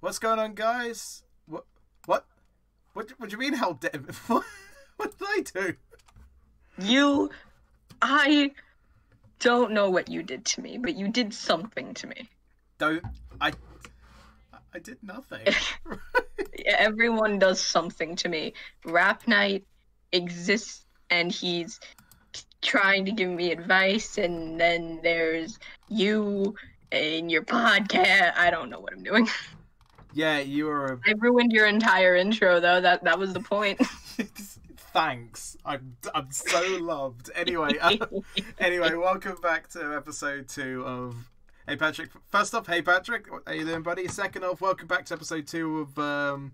What's going on, guys? What? What do you mean, how dare... What did I do? I don't know what you did to me, but you did something to me. I did nothing. Everyone does something to me. Rap Night exists, and he's trying to give me advice, and then there's you and your podcast. I don't know what I'm doing. Yeah, you were. I ruined your entire intro, though. That was the point. Thanks. I'm so loved. Anyway, welcome back to episode 2 of Hey Patrick. First off, hey Patrick, what are you doing, buddy? Second off, welcome back to episode 2 of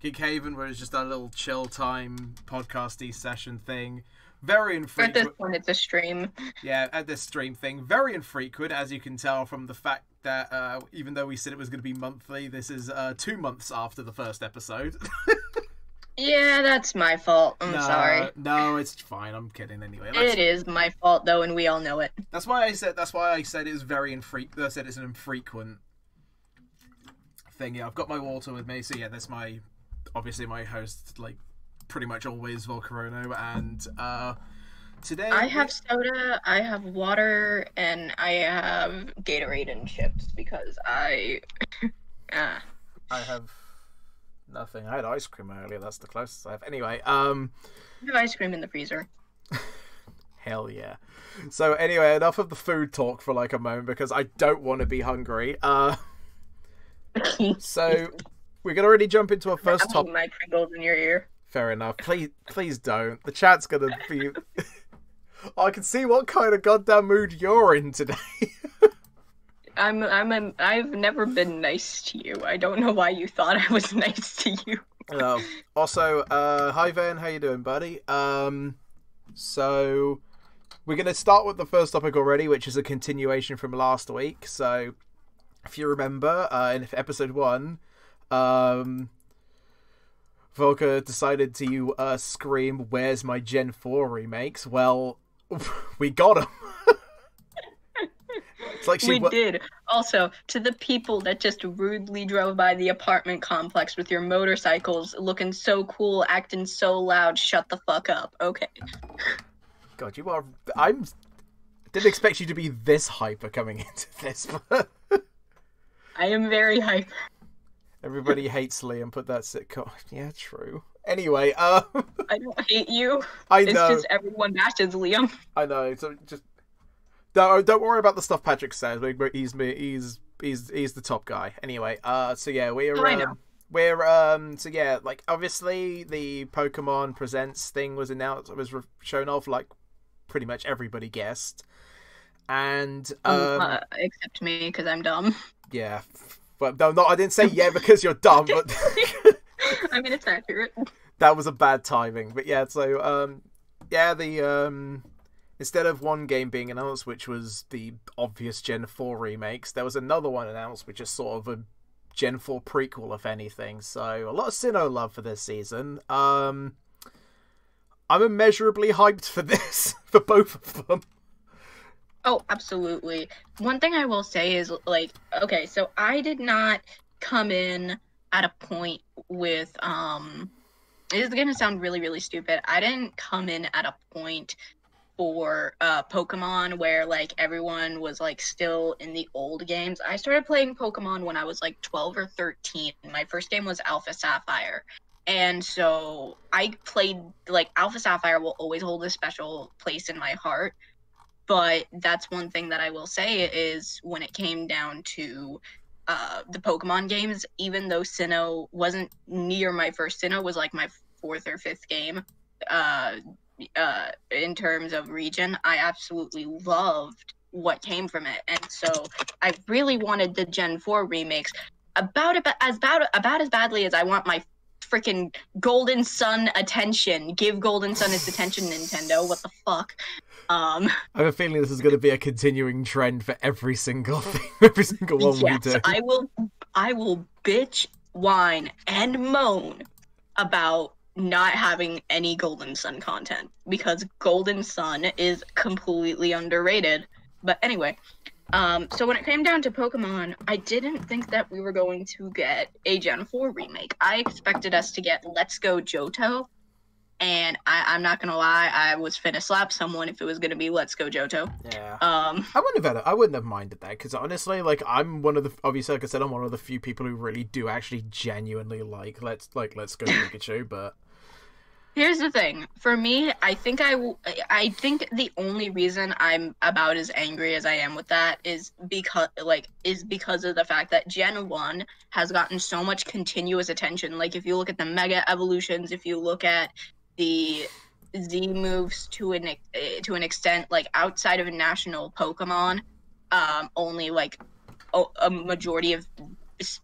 Geek Haven, where it's just a little chill time podcasty session thing. Very infrequent. At this point, it's a stream. Yeah, at this stream thing, very infrequent, as you can tell from the fact that even though we said it was going to be monthly, this is 2 months after the first episode. Yeah, that's my fault. I'm sorry. No, it's fine. I'm kidding anyway. It is my fault, though, and we all know it. That's why I said it was very infrequent. I said it's an infrequent thing. Yeah, I've got my water with me, so yeah, that's obviously my host, like, pretty much always Volcarono, and today I have soda, I have water, and I have Gatorade and chips because I have nothing. I had ice cream earlier. That's the closest I have. Anyway, I have ice cream in the freezer. Hell yeah. So anyway, enough of the food talk for like a moment because I don't want to be hungry. So we're gonna already jump into our first topic. My Pringles in your ear. Fair enough. Please don't. The chat's gonna be. I can see what kind of goddamn mood you're in today. I've never been nice to you. I don't know why you thought I was nice to you. Also, hi Van, how you doing, buddy? So we're gonna start with the first topic already, which is a continuation from last week. So if you remember, in episode 1, Volker decided to scream, "Where's my Gen 4 remakes?" Well, we got them. Like we did. Also, to the people that just rudely drove by the apartment complex with your motorcycles looking so cool, acting so loud, shut the fuck up, okay? God, you are... didn't expect you to be this hyper coming into this, but... I am very hyper. Everybody hates Liam, put that sitcom... Yeah, true. Anyway, I don't hate you. I know. It's just everyone bashes Liam. I know, so just... Don't worry about the stuff Patrick says. He's the top guy. Anyway, so yeah, so yeah, like obviously the Pokemon Presents thing was announced. It was shown off, like pretty much everybody guessed, and except me because I'm dumb. Yeah, but no, I didn't say yeah because you're dumb, but I mean it's accurate. That was a bad timing, but yeah. So yeah, the instead of one game being announced, which was the obvious Gen 4 remakes, there was another one announced, which is sort of a Gen 4 prequel, if anything. So, a lot of Sinnoh love for this season. I'm immeasurably hyped for this, for both of them. Oh, absolutely. One thing I will say is, like, okay, so I did not come in at a point with, this is going to sound really, really stupid. I didn't come in at a point for Pokemon where like everyone was like still in the old games. I started playing Pokemon when I was like 12 or 13. My first game was Alpha Sapphire. And so I played like Alpha Sapphire will always hold a special place in my heart. But that's one thing that I will say is when it came down to the Pokemon games, even though Sinnoh wasn't near my first, Sinnoh was like my 4th or 5th game. In terms of region, I absolutely loved what came from it, and so I really wanted the Gen 4 remakes about as badly as I want my freaking Golden Sun attention. Give Golden Sun its attention, Nintendo. What the fuck? I have a feeling this is going to be a continuing trend for every single thing, every single one we do. I will bitch, whine, and moan about not having any Golden Sun content because Golden Sun is completely underrated. But anyway, So when it came down to Pokemon, I didn't think that we were going to get a Gen 4 remake. I expected us to get Let's Go Johto, and I'm not gonna lie, I was finna slap someone if it was gonna be Let's Go Johto. Yeah. I wouldn't have minded that, because honestly, like, I'm one of the, obviously, like I said, I'm one of the few people who really do actually genuinely like Let's Go Pikachu, but Here's the thing. For me, I think the only reason I'm about as angry as I am with that is because of the fact that Gen 1 has gotten so much continuous attention. Like, if you look at the Mega Evolutions, if you look at the Z moves to an extent, like, outside of national Pokemon, only like a majority of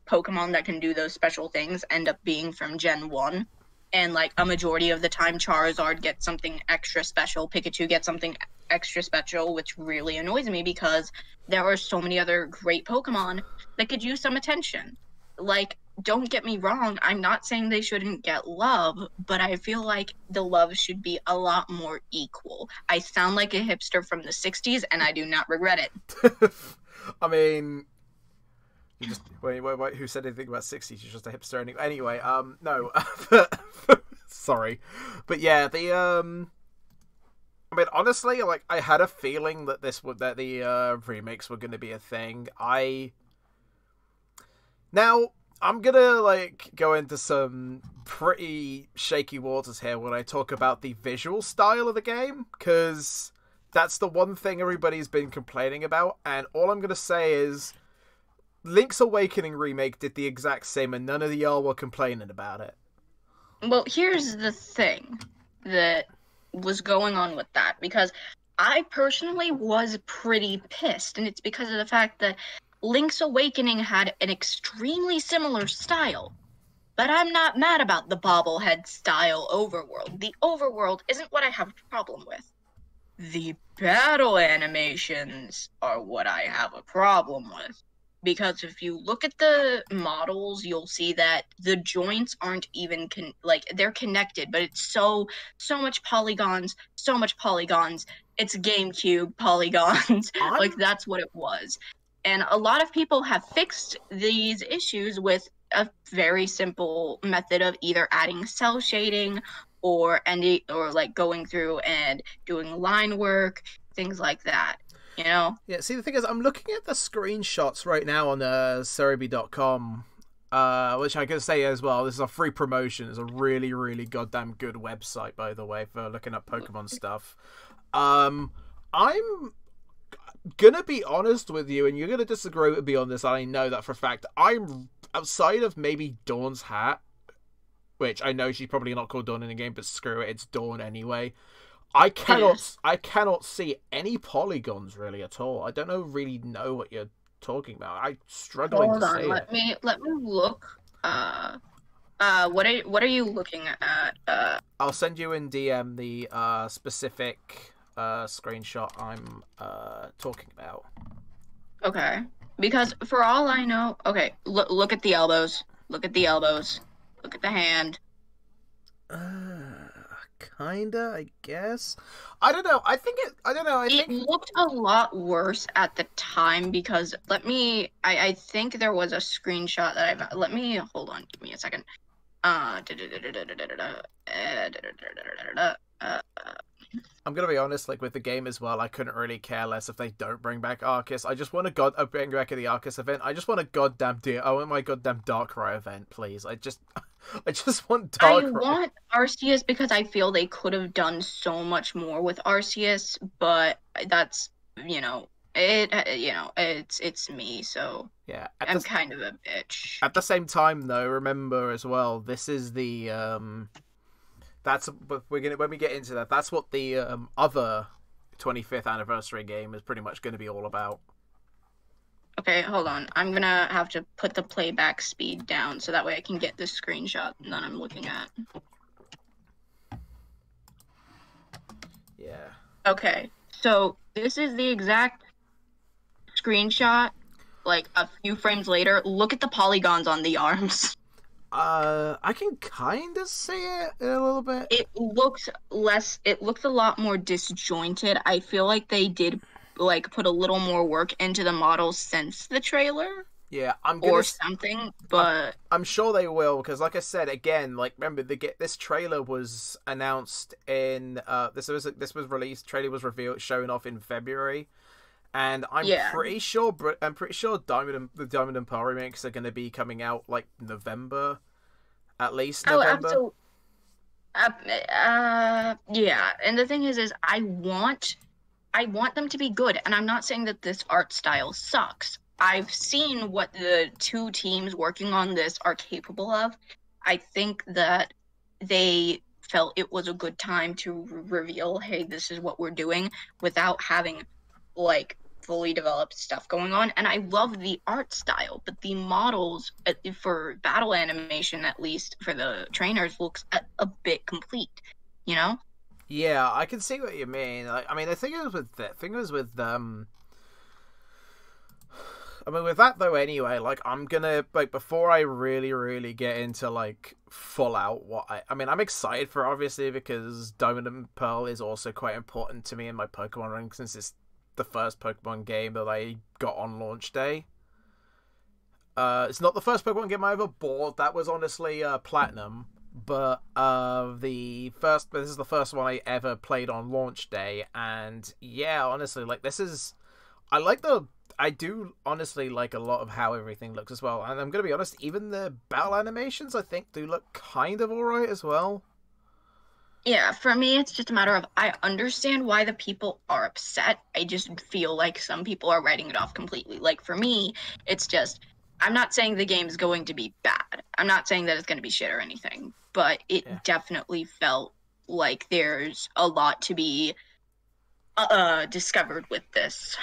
Pokemon that can do those special things end up being from Gen 1. And, like, a majority of the time, Charizard gets something extra special, Pikachu gets something extra special, which really annoys me because there are so many other great Pokemon that could use some attention. Like, don't get me wrong, I'm not saying they shouldn't get love, but I feel like the love should be a lot more equal. I sound like a hipster from the 60s, and I do not regret it. I mean, you just wait, who said anything about 60s? You're just a hipster anyway. No, sorry, but yeah, I mean, honestly, like, I had a feeling that the remakes were going to be a thing. Now, I'm gonna, like, go into some pretty shaky waters here when I talk about the visual style of the game, because that's the one thing everybody's been complaining about, and all I'm gonna say is Link's Awakening remake did the exact same, and none of y'all were complaining about it. Well, here's the thing that was going on with that, because I personally was pretty pissed, and it's because of the fact that Link's Awakening had an extremely similar style. But I'm not mad about the bobblehead style overworld. The overworld isn't what I have a problem with. The battle animations are what I have a problem with. Because if you look at the models, you'll see that the joints aren't even they're connected, but it's so much polygons, It's GameCube polygons. Like, that's what it was. And a lot of people have fixed these issues with a very simple method of either adding cell shading or like going through and doing line work, things like that. You know? Yeah, see, the thing is, I'm looking at the screenshots right now on Cerebi.com, which I can say as well, this is a free promotion. It's a really, really goddamn good website, by the way, for looking at Pokemon stuff. I'm gonna be honest with you, and you're gonna disagree with me on this, I know that for a fact. I'm, outside of maybe Dawn's hat, which I know she's probably not called Dawn in the game, but screw it, it's Dawn anyway. I cannot see any polygons really at all. I don't really know what you're talking about. I'm struggling Hold to on, see let me look. What are you looking at? I'll send you in DM the specific screenshot I'm talking about. Okay, because for all I know, okay, look at the elbows. Look at the elbows. Look at the hand. Kinda, I guess. I don't know. I think it looked a lot worse at the time because I think there was a screenshot that hold on, give me a second. I'm gonna be honest, like, with the game as well, I couldn't really care less if they don't bring back Arceus. I just want bring back the Arceus event. I just want a goddamn I want my goddamn Darkrai event, please. I just want Darkrai. I want Arceus because I feel they could have done so much more with Arceus, but that's, it's me, so yeah. I'm kind of a bitch. At the same time, though, remember as well, this is the when we get into that, that's what the other 25th anniversary game is pretty much going to be all about. Okay, hold on. I'm gonna have to put the playback speed down so that way I can get this screenshot that I'm looking at. Yeah. Okay, so this is the exact screenshot, like a few frames later. Look at the polygons on the arms. I can kind of see it a little bit. It looks a lot more disjointed. I feel like they did like put a little more work into the models since the trailer Yeah, or something, but I'm sure they will, because like I said again, like remember this trailer was announced in this was released, trailer was revealed, shown off in February, and yeah. I'm pretty sure the Diamond and Pearl remakes are going to be coming out like November, at least Oh, November. absolutely. Yeah. And the thing is I want them to be good, and I'm not saying that this art style sucks. I've seen what the two teams working on this are capable of. I think that they felt it was a good time to reveal, hey, this is what we're doing without having like fully developed stuff going on. And I love the art style, but the models for battle animation, at least for the trainers, looks a bit complete, you know? Yeah, I can see what you mean. Like, I mean, the thing is with I mean, with that though, anyway, like, I'm gonna, like, before I really get into, like, full out I mean, I'm excited for, obviously, because Diamond and Pearl is also quite important to me in my Pokemon run, since it's the first Pokemon game that I got on launch day. It's not the first Pokemon game I ever bought. That was honestly, Platinum. But, this is the first one I ever played on launch day, and, yeah, honestly, like, I do honestly like a lot of how everything looks as well. And I'm going to be honest, even the battle animations, I think, do look kind of alright as well. Yeah, for me, it's just a matter of I understand why the people are upset. I just feel like some people are writing it off completely. Like, for me, it's just, I'm not saying the game's going to be bad. I'm not saying that it's going to be shit or anything, but it definitely felt like there's a lot to be discovered with this.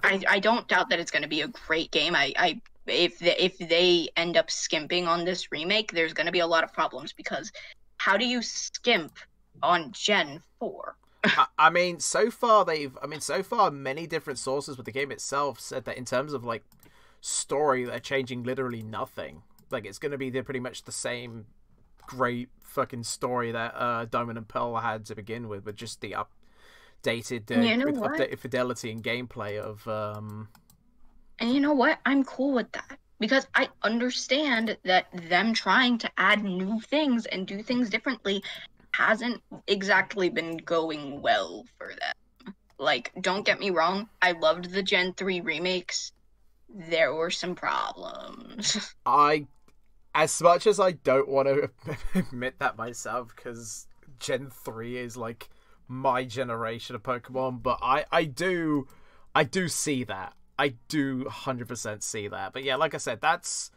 I don't doubt that it's going to be a great game. If they end up skimping on this remake, there's going to be a lot of problems, because how do you skimp on Gen 4? I mean, so far many different sources with the game itself said that in terms of like story, they're changing literally nothing. Like, it's going to be pretty much the same great fucking story that Diamond and Pearl had to begin with just the updated You know with what? updated fidelity and gameplay of And you know what? I'm cool with that, because I understand that them trying to add new things and do things differently hasn't exactly been going well for them. Like, don't get me wrong, I loved the Gen 3 remakes. There were some problems. As much as I don't want to admit that myself, because Gen 3 is like my generation of Pokemon, but I do see that. I do 100% see that. But yeah, like I said, that's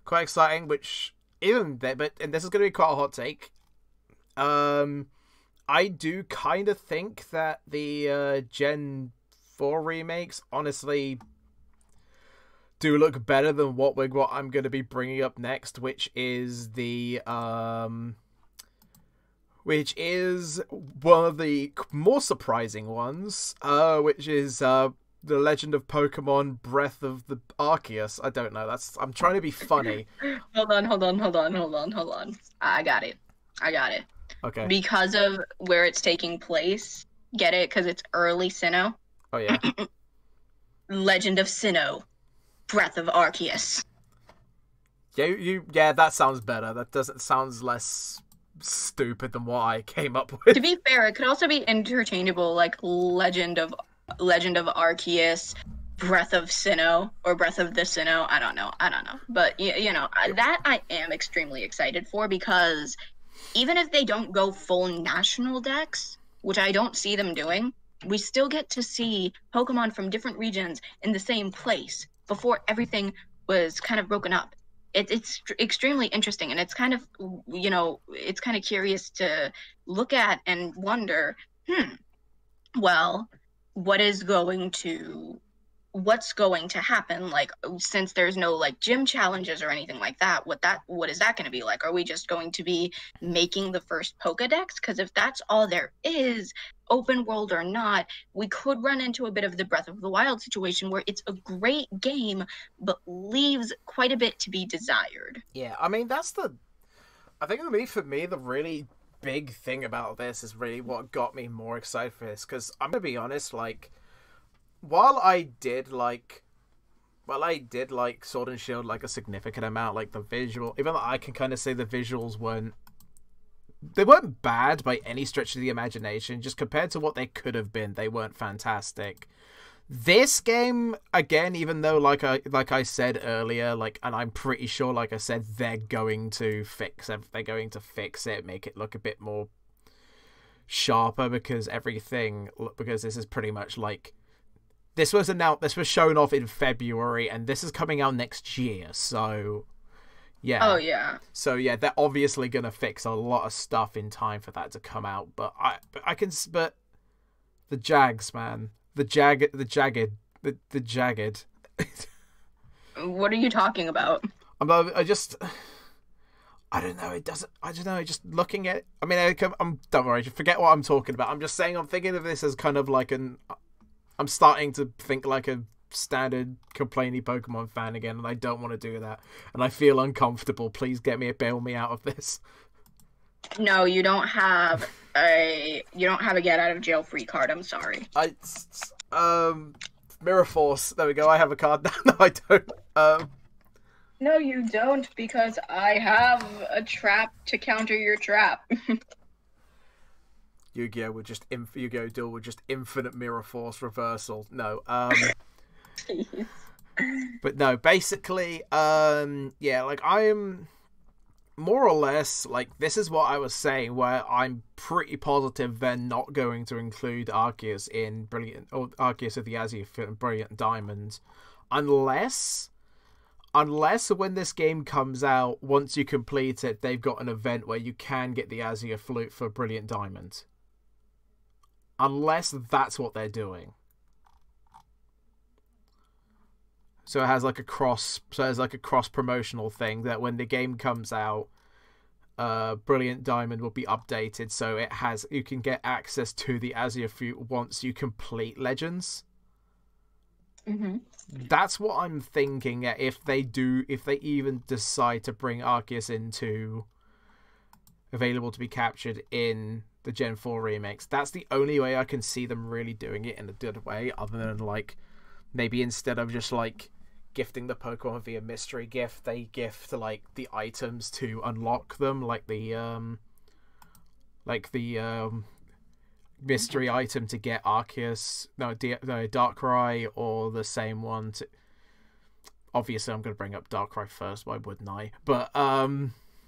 quite exciting, which and this is going to be quite a hot take. I do kind of think that the Gen 4 remakes honestly do look better than what I'm going to be bringing up next, which is which is one of the more surprising ones, which is The Legend of Pokemon Breath of the Arceus. I don't know. I'm trying to be funny. Hold on. I got it. Okay. Because of where it's taking place, get it? Because it's early Sinnoh. Oh yeah. Legend of Sinnoh, Breath of Arceus. Yeah, that sounds better. Sounds less stupid than what I came up with. To be fair, it could also be interchangeable, like Legend of Arceus, Breath of Sinnoh, or Breath of the Sinnoh. I don't know. But that I am extremely excited for, because even if they don't go full national dex, which I don't see them doing, we still get to see Pokemon from different regions in the same place before everything was kind of broken up. It's extremely interesting, and it's kind of, it's kind of curious to look at and wonder, well, what's going to happen, like, since there's no like gym challenges or anything like that, what is that going to be like? Are we just going to be making the first Pokedex? Because if that's all there is, open world or not, we could run into a bit of the Breath of the Wild situation, where it's a great game but leaves quite a bit to be desired. Yeah, I mean, I think for me the really big thing about this is really what got me more excited for this, because I'm gonna be honest, like, while I did like. Well, I did like Sword and Shield like a significant amount, like the visual. Even though I can kind of say the visuals they weren't bad by any stretch of the imagination. Just compared to what they could have been, they weren't fantastic. This game, again, even though like I said earlier, like, and I'm pretty sure, like I said, they're going to fix it. They're going to fix it, make it look a bit more sharper because this is pretty much like. This was shown off in February, and this is coming out next year, so yeah. Oh yeah. So yeah, they're obviously gonna fix a lot of stuff in time for that to come out. But the Jags, man, the jagged. What are you talking about? I don't know. It doesn't. I don't know. Just looking at. I mean, don't worry. Forget what I'm talking about. I'm just saying. I'm thinking of this as kind of like I'm starting to think like a standard complainy Pokemon fan again, and I don't want to do that. And I feel uncomfortable. Please bail me out of this. No, you don't have a get out of jail free card. I'm sorry. Mirror Force. There we go. I have a card now. No, I don't. No, you don't, because I have a trap to counter your trap. Yu-Gi-Oh! Yu-Gi-Oh! Duel with just infinite Mirror Force reversal. No, Jeez. But no, basically, yeah, like I'm more or less like this is what I was saying, where I'm pretty positive they're not going to include Arceus in Arceus of the Azure and Brilliant Diamond, unless when this game comes out, once you complete it, they've got an event where you can get the Azure Flute for Brilliant Diamond. Unless that's what they're doing. So it has like a cross promotional thing that when the game comes out, Brilliant Diamond will be updated so you can get access to the Azure Flute once you complete Legends. Mm-hmm. That's what I'm thinking. If they even decide to bring Arceus into available to be captured in the Gen 4 remakes, that's the only way I can see them really doing it in a good way, other than like maybe instead of just like gifting the Pokemon via mystery gift, they gift like the items to unlock them, like the mystery item to get Arceus, Darkrai, or the same one to. Obviously, I'm going to bring up Darkrai first. Why wouldn't I? But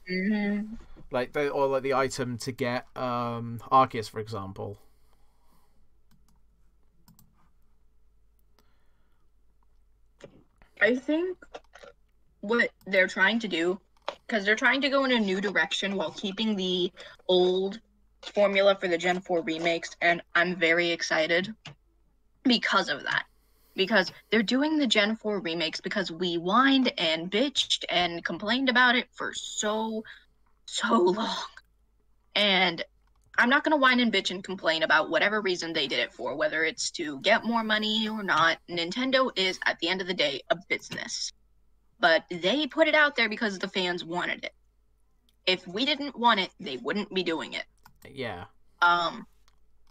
Mm-hmm. like the item to get Arceus, for example. I think what they're trying to do, because they're trying to go in a new direction while keeping the old formula for the Gen 4 remakes, and I'm very excited because of that. Because they're doing the Gen 4 remakes because we whined and bitched and complained about it for so long. And I'm not going to whine and bitch and complain about whatever reason they did it for, whether it's to get more money or not. Nintendo is, at the end of the day, a business. But they put it out there because the fans wanted it. If we didn't want it, they wouldn't be doing it. Yeah.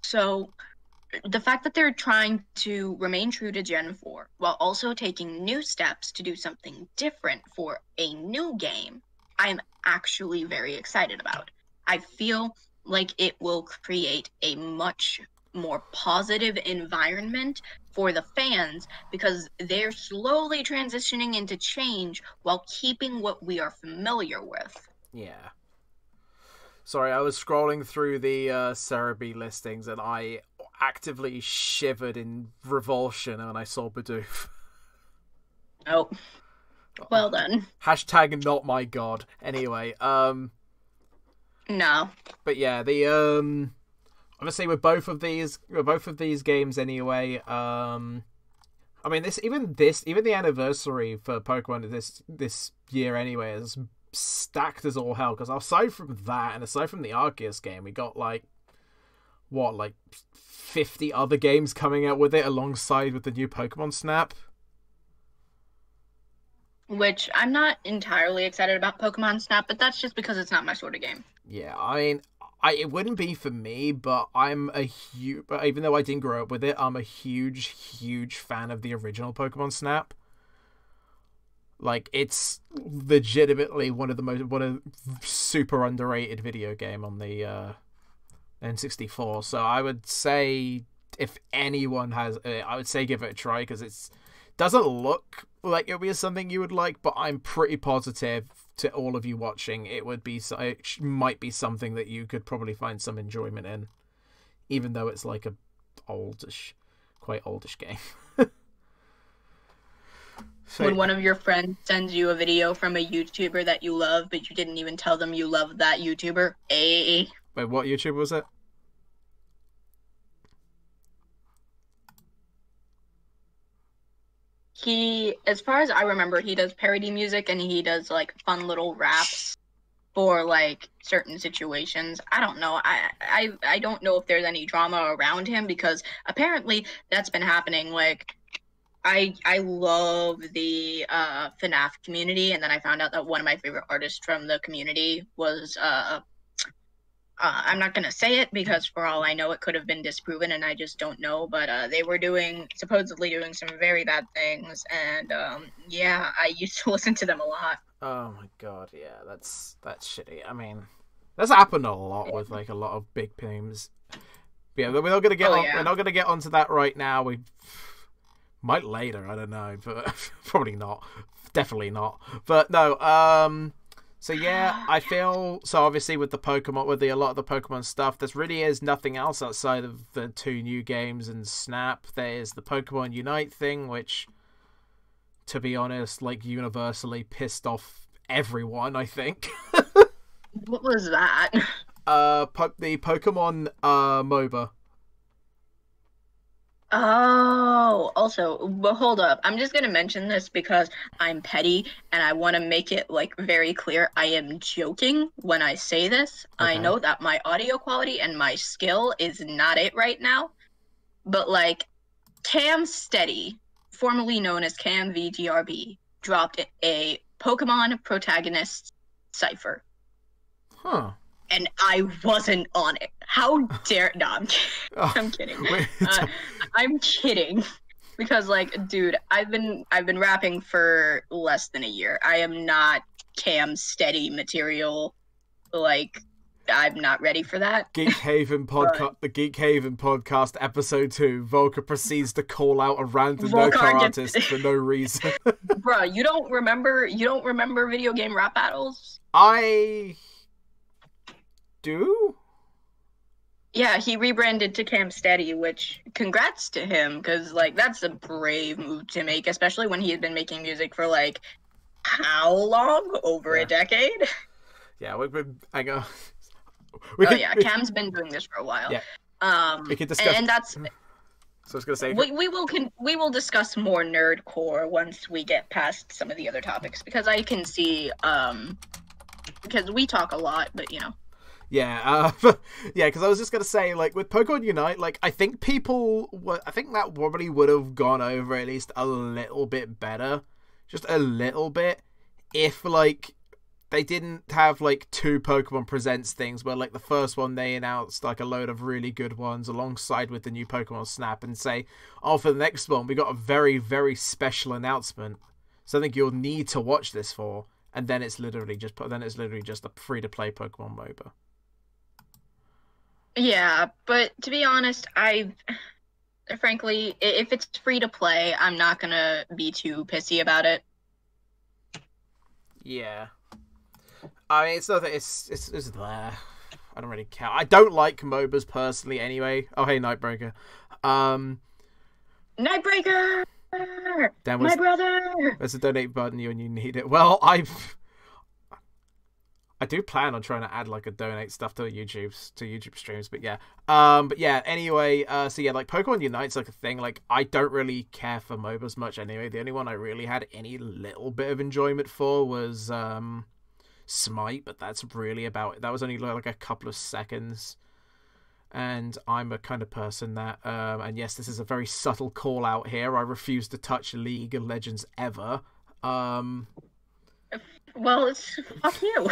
So the fact that they're trying to remain true to Gen 4 while also taking new steps to do something different for a new game, I'm actually very excited about. I feel like it will create a much more positive environment for the fans because they're slowly transitioning into change while keeping what we are familiar with. Yeah. Sorry, I was scrolling through the Cerebi listings and I actively shivered in revulsion when I saw Bidoof. Oh. Well done. Hashtag not my god. Anyway, No. But yeah, the obviously with both of these games anyway, I mean even the anniversary for Pokemon this year anyway is stacked as all hell, because aside from that and aside from the Arceus game, we got like 50 other games coming out with it alongside with the new Pokemon Snap. Which I'm not entirely excited about Pokemon Snap, but that's just because it's not my sort of game. Yeah, I mean, it wouldn't be for me, but I'm a huge, even though I didn't grow up with it, I'm a huge fan of the original Pokemon Snap. Like, it's legitimately one of super underrated video game on the N64. So I would say if anyone has it, I would say give it a try, because it doesn't look like it'll be something you would like, but I'm pretty positive to all of you watching it might be something that you could probably find some enjoyment in, even though it's like quite oldish game. So, when one of your friends sends you a video from a YouTuber that you love, but you didn't even tell them you love that YouTuber, Wait, what YouTuber was it? He, as far as I remember, he does parody music, and he does like fun little raps for like certain situations. I don't know. I don't know if there's any drama around him, because apparently that's been happening. Like, I love the FNAF community, and then I found out that one of my favorite artists from the community was I'm not gonna say it, because for all I know it could have been disproven, and I just don't know. But they were supposedly doing some very bad things, and yeah, I used to listen to them a lot. Oh my god, yeah, that's shitty. I mean, that's happened a lot with like a lot of big names. Yeah, we're not gonna we're not gonna get onto that right now. We might later, I don't know, but probably not. Definitely not. But no, so yeah, I feel so obviously with the Pokemon, with a lot of the Pokemon stuff, there really is nothing else outside of the 2 new games and Snap. There's the Pokemon Unite thing, which, to be honest, like universally pissed off everyone, I think. What was that? The Pokemon MOBA. Oh, also, but hold up. I'm just gonna mention this because I'm petty, and I want to make it like very clear. I am joking when I say this. Okay. I know that my audio quality and my skill is not it right now, but like Cam Steady, formerly known as Cam VGRB, dropped a Pokemon protagonist cipher. Huh. And I wasn't on it. How dare... No, I'm kidding. I'm kidding. Because, like, dude, I've been rapping for less than a year. I am not Cam Steady material. Like, I'm not ready for that. Geek Haven podcast, the Geek Haven podcast, episode 2. Volker proceeds to call out a random no-car artist for no reason. Bruh, you don't remember video game rap battles? I do? Yeah, he rebranded to Cam Steady, which, congrats to him, because, like, that's a brave move to make, especially when he had been making music for, like, how long? Over a decade? Yeah, Cam's been doing this for a while. Yeah. We could discuss... And that's... So I was going to say... We will discuss more nerdcore once we get past some of the other topics, because I can see, because we talk a lot, but, you know. Yeah, yeah, because I was just going to say, like, with Pokemon Unite, like, I think that probably would have gone over at least a little bit better. Just a little bit. If, like, they didn't have, like, 2 Pokemon Presents things where, like, the first one they announced, like, a load of really good ones alongside with the new Pokemon Snap and say, oh, for the next one, we got a very, very special announcement. Something you'll need to watch this for. And then it's literally just a free-to-play Pokemon MOBA. Yeah, but to be honest, frankly, if it's free to play, I'm not gonna be too pissy about it. Yeah. I mean, it's not that it's there. I don't really care. I don't like MOBAs personally anyway. Oh, hey, Nightbreaker. Nightbreaker! My brother! There's a donate button when you need it. Well, I do plan on trying to add like a donate stuff to YouTube streams, but yeah. Anyway, so yeah, like Pokemon Unite's like a thing. Like, I don't really care for MOBAs much anyway. The only one I really had any little bit of enjoyment for was Smite, but that's really about it. That was only like a couple of seconds. And I'm a kind of person that, and yes, this is a very subtle call out here. I refuse to touch League of Legends ever. Well, it's fuck you.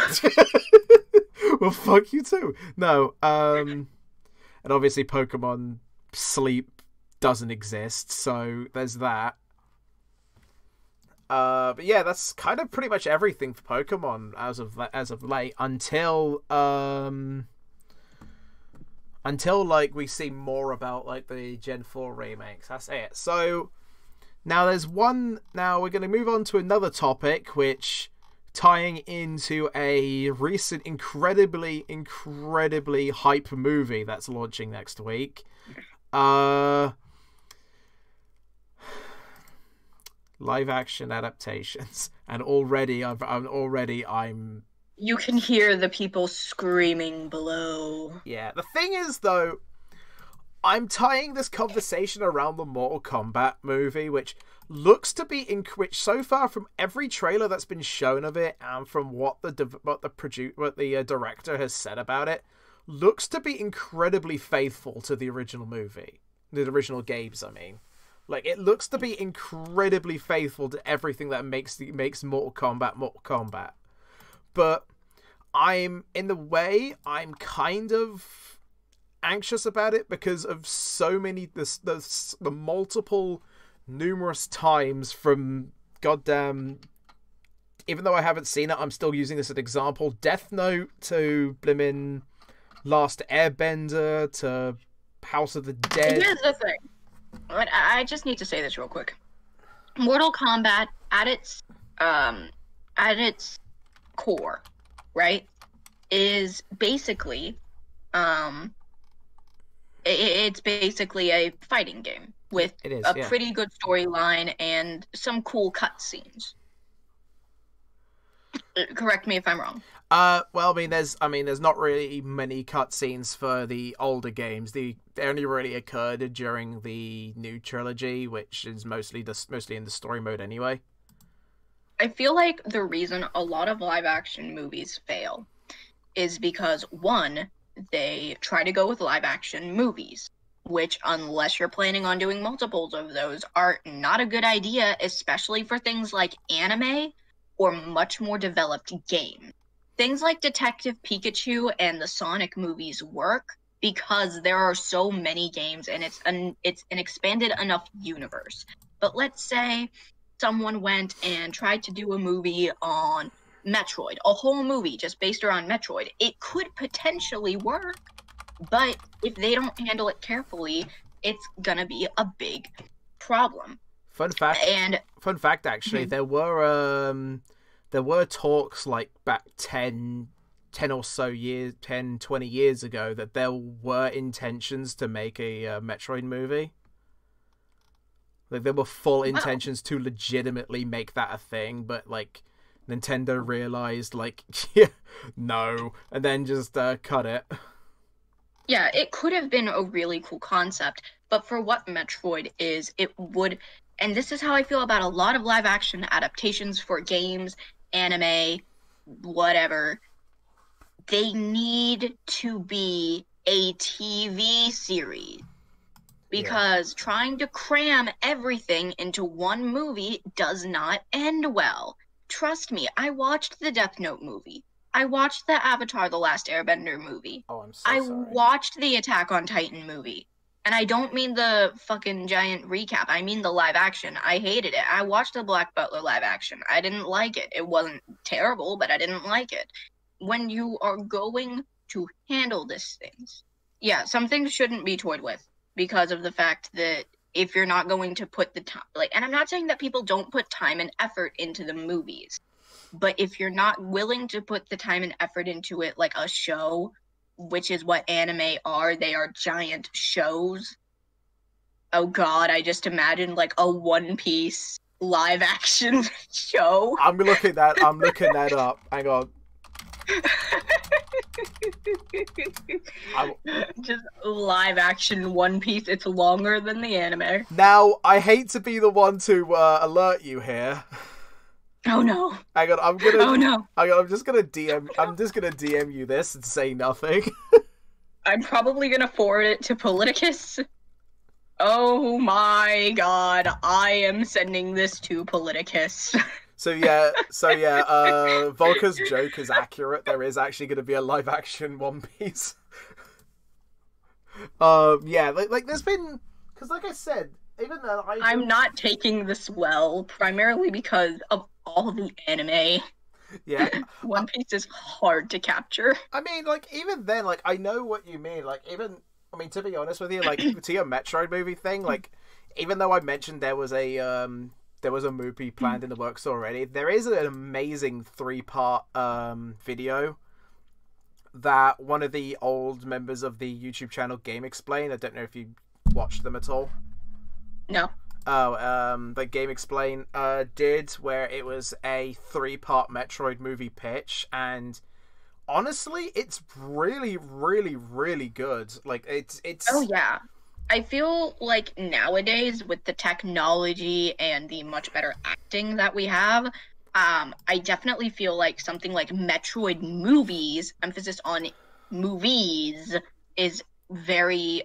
Well, fuck you too. No, and obviously Pokemon Sleep doesn't exist, so there's that. But yeah, that's kind of pretty much everything for Pokemon as of late until like we see more about like the Gen 4 remakes. That's it. So now we're going to move on to another topic, which tying into a recent incredibly hype movie that's launching next week. Live action adaptations, and already I'm you can hear the people screaming below. Yeah, the thing is though, I'm tying this conversation around the Mortal Kombat movie, which looks to be which so far from every trailer that's been shown of it and from what the director has said about it, looks to be incredibly faithful to the original movie, the original games. I mean, like it looks to be incredibly faithful to everything that makes Mortal Kombat. But I'm kind of anxious about it because of so many the multiple numerous times from goddamn, even though I haven't seen it, I'm still using this as an example, Death Note to blimmin' Last Airbender to House of the Dead. Here's the thing. I just need to say this real quick. Mortal Kombat at its core, right, is basically it's basically a fighting game with pretty good storyline and some cool cutscenes. Correct me if I'm wrong. Well, there's not really many cutscenes for the older games. They only really occurred during the new trilogy, which is mostly in the story mode anyway. I feel like the reason a lot of live action movies fail is because, one, they try to go with live action movies, which, unless you're planning on doing multiples of those, are not a good idea, especially for things like anime or much more developed games. Things like Detective Pikachu and the Sonic movies work because there are so many games and it's an expanded enough universe. But let's say someone went and tried to do a movie on Metroid, a whole movie just based around Metroid. It could potentially work, but if they don't handle it carefully, it's gonna be a big problem. Fun fact, actually, there were talks like back 10 or so years, 10, 20 years ago, that there were intentions to make a Metroid movie. Like, there were full intentions to legitimately make that a thing, but, like, Nintendo realized, like, yeah, no, and then just cut it. Yeah, it could have been a really cool concept, but for what Metroid is, it would, and this is how I feel about a lot of live-action adaptations for games, anime, whatever, they need to be a TV series. Because trying to cram everything into one movie does not end well. Trust me, I watched the Death Note movie. I watched the Avatar: The Last Airbender movie. Oh, I'm so sorry. I watched the Attack on Titan movie. And I don't mean the fucking giant recap. I mean the live action. I hated it. I watched the Black Butler live action. I didn't like it. It wasn't terrible, but I didn't like it. When you are going to handle these things, yeah, some things shouldn't be toyed with. Because of the fact that if you're not going to put the time, and I'm not saying that people don't put time and effort into the movies, but if you're not willing to put the time and effort into it, like a show, which is what anime are, they are giant shows. Oh God, I just imagined like a One Piece live action show. I'm looking that up. Hang on. Just live action One Piece. It's longer than the anime. Now, I hate to be the one to alert you here. Oh no! Hang on, I'm gonna. Oh no! Hang on, I'm just gonna DM you this and say nothing. I'm probably gonna forward it to Politicus. Oh my God! I am sending this to Politicus. Volker's joke is accurate. There is actually going to be a live action One Piece. There's been, because like I said, even though I'm not taking this well, primarily because of all the anime. Yeah, One Piece is hard to capture. I mean, like, even then, like, I know what you mean. Like, even, I mean, to be honest with you, like, to your Metroid movie thing, like, even though I mentioned there was a movie planned in the works already, there is an amazing 3-part video that one of the old members of the YouTube channel Game Explain, I don't know if you watched them at all. No. The Game Explain did, where it was a 3-part Metroid movie pitch, and honestly, it's really, really, really good. Like, it's. Oh yeah, I feel like nowadays with the technology and the much better acting that we have, I definitely feel like something like Metroid movies, emphasis on movies, is very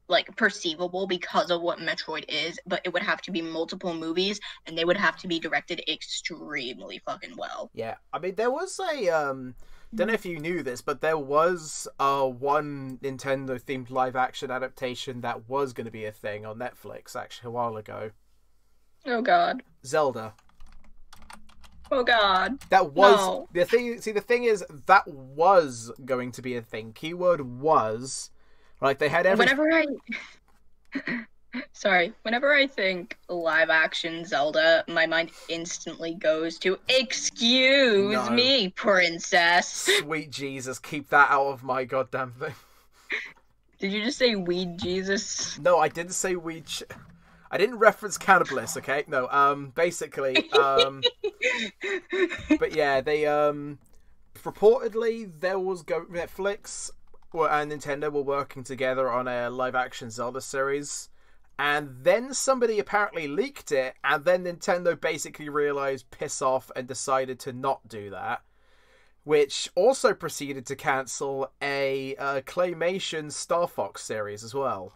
like perceivable because of what Metroid is, but it would have to be multiple movies and they would have to be directed extremely fucking well. Yeah, I mean, there was a don't know if you knew this, but there was one Nintendo themed live action adaptation that was going to be a thing on Netflix actually a while ago. Oh god. Zelda. Oh god. That was no. the thing. See, the thing is, that was going to be a thing. Keyword was. Like, they had every... Whenever I think live action Zelda, my mind instantly goes to, excuse me, princess. Sweet Jesus, keep that out of my goddamn thing. Did you just say weed Jesus? No, I didn't say weed. I didn't reference Cannibalists, okay? No, basically, but yeah, they, purportedly, there was Netflix and Nintendo were working together on a live-action Zelda series, and then somebody apparently leaked it, and then Nintendo basically realized, piss off, and decided to not do that, which also proceeded to cancel a claymation Star Fox series as well.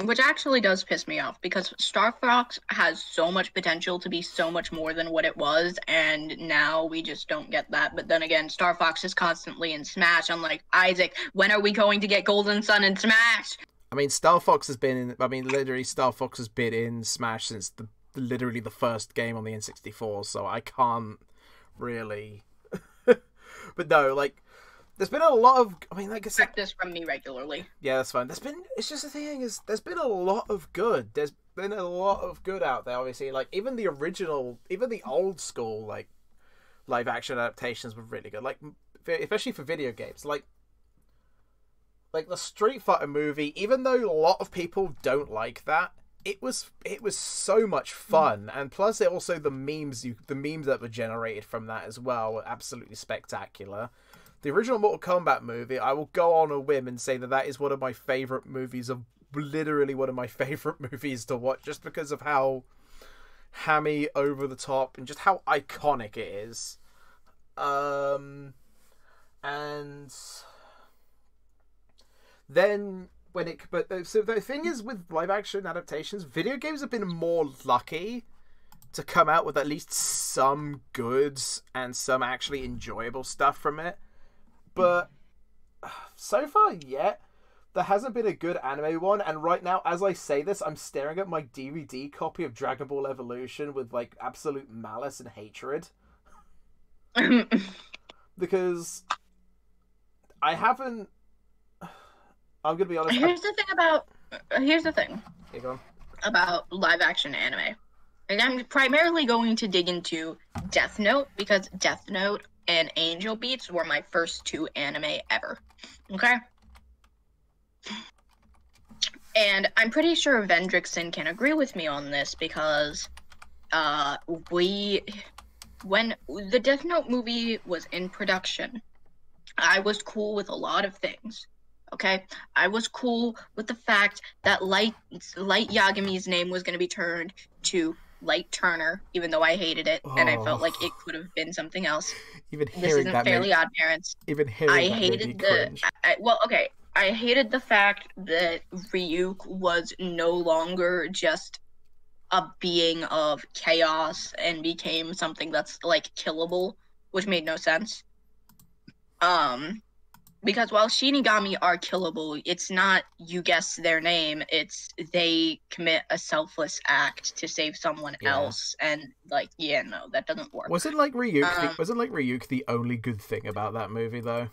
Which actually does piss me off, because Star Fox has so much potential to be so much more than what it was, and now we just don't get that. But then again, Star Fox is constantly in Smash. I'm like, Isaac, when are we going to get Golden Sun in Smash? I mean, Star Fox has been in... I mean, literally, Star Fox has been in Smash since literally the first game on the N64, so I can't really... But no, like... There's been a lot of, I mean, like I said, this from me regularly. Yeah, that's fine. It's just the thing is, there's been a lot of good. There's been a lot of good out there, obviously. Like, even the old school, like, live action adaptations were really good. Like, especially for video games. Like the Street Fighter movie, even though a lot of people don't like that, it was so much fun. And plus, also the memes that were generated from that as well were absolutely spectacular. The original Mortal Kombat movie, I will go on a whim and say that is one of my favourite movies literally one of my favourite movies to watch, just because of how hammy, over the top, and just how iconic it is. And then so the thing is, with live action adaptations, video games have been more lucky to come out with at least some goods and some actually enjoyable stuff from it. But so far yet, there hasn't been a good anime one, and right now, as I say this, I'm staring at my DVD copy of Dragon Ball Evolution with, like, absolute malice and hatred. Because I haven't... I'm gonna be honest. Here's the thing Hey, go on. About live action anime. And I'm primarily going to dig into Death Note, because Death Note and Angel Beats were my first 2 anime ever. Okay? And I'm pretty sure Vendrickson can agree with me on this, because when the Death Note movie was in production, I was cool with a lot of things. Okay? I was cool with the fact that Light Yagami's name was going to be turned to Light Turner, even though I hated it, and I felt like it could have been something else. Even this isn't Fairly Odd Parents. Even hearing I that hated cringe. I hated the fact that Ryuk was no longer just a being of chaos and became something that's like killable, which made no sense. Because while Shinigami are killable, it's not you guess their name, it's they commit a selfless act to save someone else, and like, yeah, no, that doesn't work. Wasn't like Ryuk the only good thing about that movie though?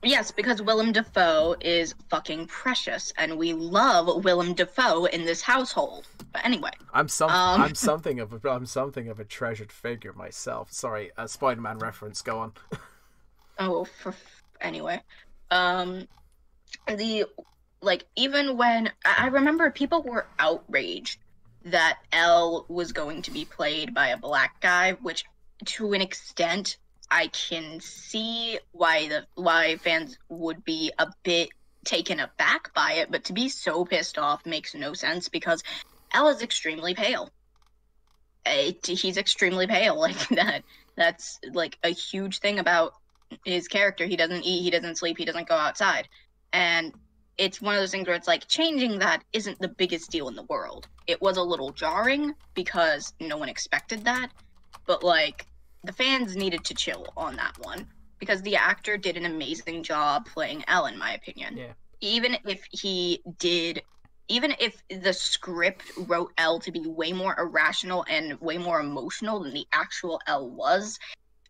Yes, because Willem Dafoe is fucking precious, and we love Willem Dafoe in this household. But anyway, I'm something of a treasured figure myself. Sorry, a Spider-Man reference. Go on. Anyway, even when I remember people were outraged that L was going to be played by a black guy, which to an extent I can see why fans would be a bit taken aback by it, but to be so pissed off makes no sense because L is extremely pale. He's extremely pale, like that. That's like a huge thing about his character. He doesn't eat, he doesn't sleep, he doesn't go outside. And it's one of those things where it's like changing that isn't the biggest deal in the world. It was a little jarring because no one expected that, but like the fans needed to chill on that one because the actor did an amazing job playing L, in my opinion. Yeah. Even if the script wrote L to be way more irrational and way more emotional than the actual L was,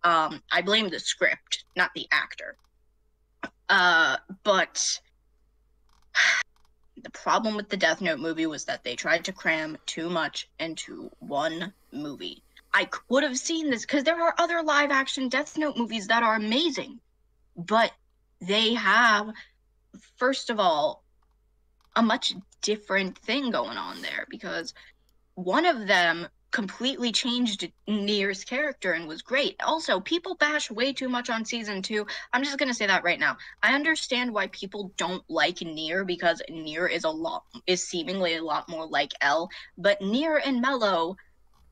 I blame the script, not the actor. But the problem with the Death Note movie was that they tried to cram too much into one movie. I could have seen this because there are other live-action Death Note movies that are amazing, but they have, first of all, a much different thing going on there because one of them completely changed Nier's character and was great. Also, people bash way too much on season 2. I'm just gonna say that right now. I understand why people don't like Nier because Nier is seemingly a lot more like L, but Nier and Mello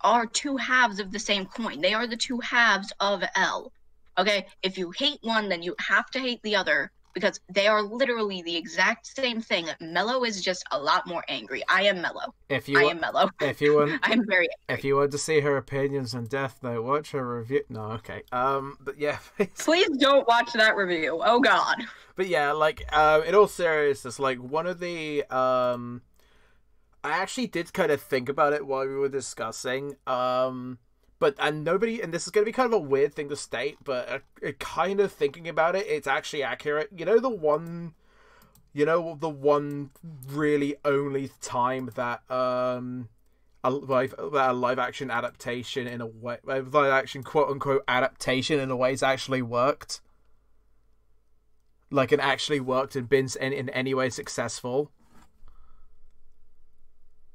are two halves of the same coin. They are the two halves of L. Okay? If you hate one, then you have to hate the other because they are literally the exact same thing. Mello is just a lot more angry. I am Mello. I am Mello. If you want, I'm very angry. If you want to see her opinions on Death Note, watch her review. No, okay. But yeah. Please don't watch that review. Oh God. But yeah, like, in all seriousness, like one of the I actually did kind of think about it while we were discussing, and this is going to be kind of a weird thing to state, but kind of thinking about it, it's actually accurate. You know the one really only time that a live action adaptation in a way, live action quote unquote adaptation in a way has actually worked, like, and actually worked and been in any way successful.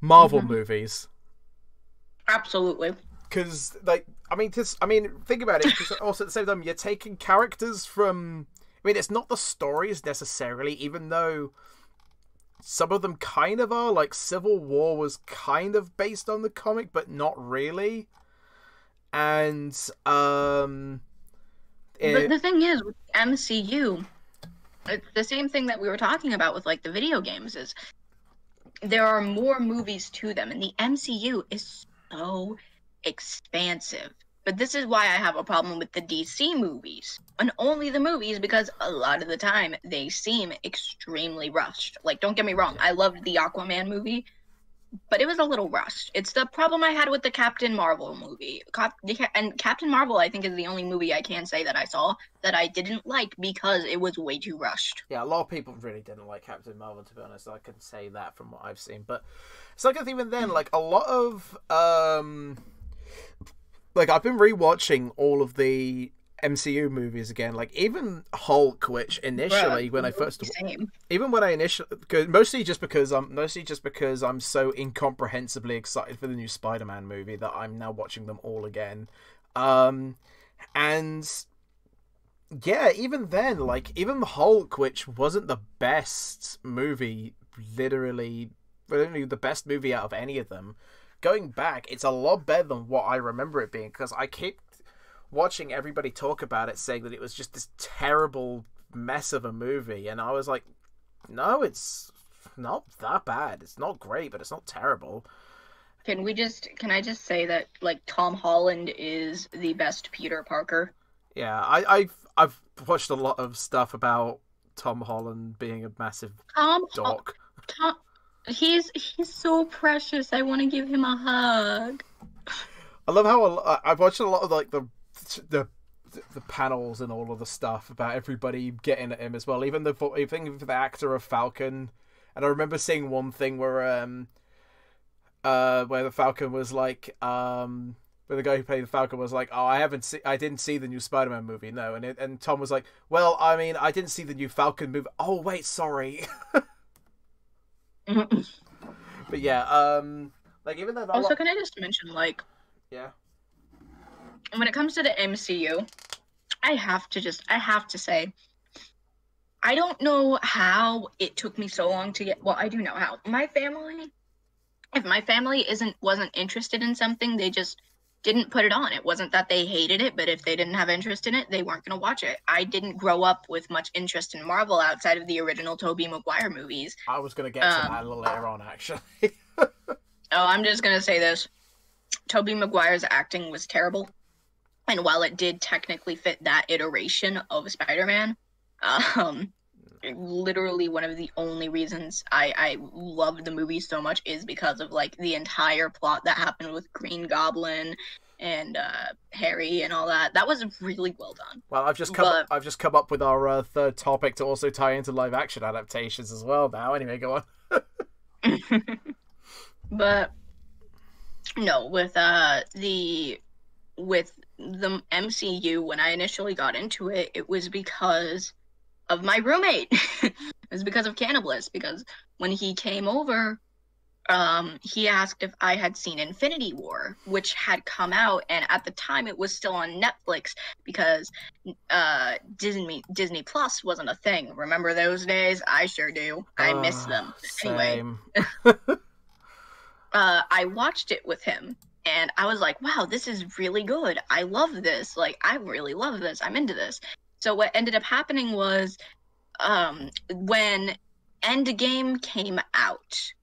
Marvel movies. Absolutely. Because, like, think about it. Because also at the same time, you're taking characters from. I mean, it's not the stories necessarily, even though some of them kind of are. Like, Civil War was kind of based on the comic, but not really. And but the thing is, with MCU, it's the same thing that we were talking about with like the video games. Is there are more movies to them, and the MCU is so expansive. But this is why I have a problem with the DC movies, and only the movies, because a lot of the time they seem extremely rushed. Like, don't get me wrong, I loved the Aquaman movie, but it was a little rushed. It's the problem I had with the Captain Marvel movie. And Captain Marvel, I think, is the only movie I can say that I saw that I didn't like because it was way too rushed. Yeah, a lot of people really didn't like Captain Marvel, to be honest. I can say that from what I've seen. But it's like, even then, like, a lot of like, I've been rewatching all of the MCU movies again, like even Hulk, which initially mostly just because I'm so incomprehensibly excited for the new Spider-Man movie that I'm now watching them all again. And yeah, even then, like, even Hulk, which wasn't the best movie, literally the best movie out of any of them, going back, it's a lot better than what I remember it being, because I keep watching everybody talk about it, saying that it was just this terrible mess of a movie, and I was like, no, it's not that bad. It's not great, but it's not terrible. Can I just say that like Tom Holland is the best Peter Parker? Yeah, I've watched a lot of stuff about Tom Holland being a massive Tom, dork. Tom, he's so precious. I want to give him a hug. I love how I've watched a lot of like the the panels and all of the stuff about everybody getting at him as well. Even for the actor of Falcon, and I remember seeing one thing where the Falcon was like where the guy who played the Falcon was like, "Oh, I didn't see the new Spider-Man movie, no," and Tom was like, "Well, I mean, I didn't see the new Falcon movie. Oh, wait, sorry." But yeah, like even though Also, can I just mention, like, yeah, when it comes to the MCU, I have to say, I don't know how it took me so long to get. Well, I do know how. If my family wasn't interested in something, they just didn't put it on. It wasn't that they hated it, but if they didn't have interest in it, they weren't going to watch it. I didn't grow up with much interest in Marvel outside of the original Tobey Maguire movies. I was going to get to that a little later on, actually. Oh, I'm just going to say this. Tobey Maguire's acting was terrible. And while it did technically fit that iteration of Spider-Man, literally one of the only reasons I loved the movie so much is because of like the entire plot that happened with Green Goblin and Harry and all that. That was really well done. Well, I've just come up with our third topic to also tie into live action adaptations as well now. Anyway, go on. But no, with the MCU, when I initially got into it, it was because of my roommate. It was because of Cannibalist, because when he came over, he asked if I had seen Infinity War, which had come out, and at the time it was still on Netflix because Disney Plus wasn't a thing. Remember those days? I sure do. I miss them. Same. Anyway, I watched it with him, and I was like, wow, this is really good. I love this. Like, I really love this. I'm into this. So what ended up happening was when Endgame came out,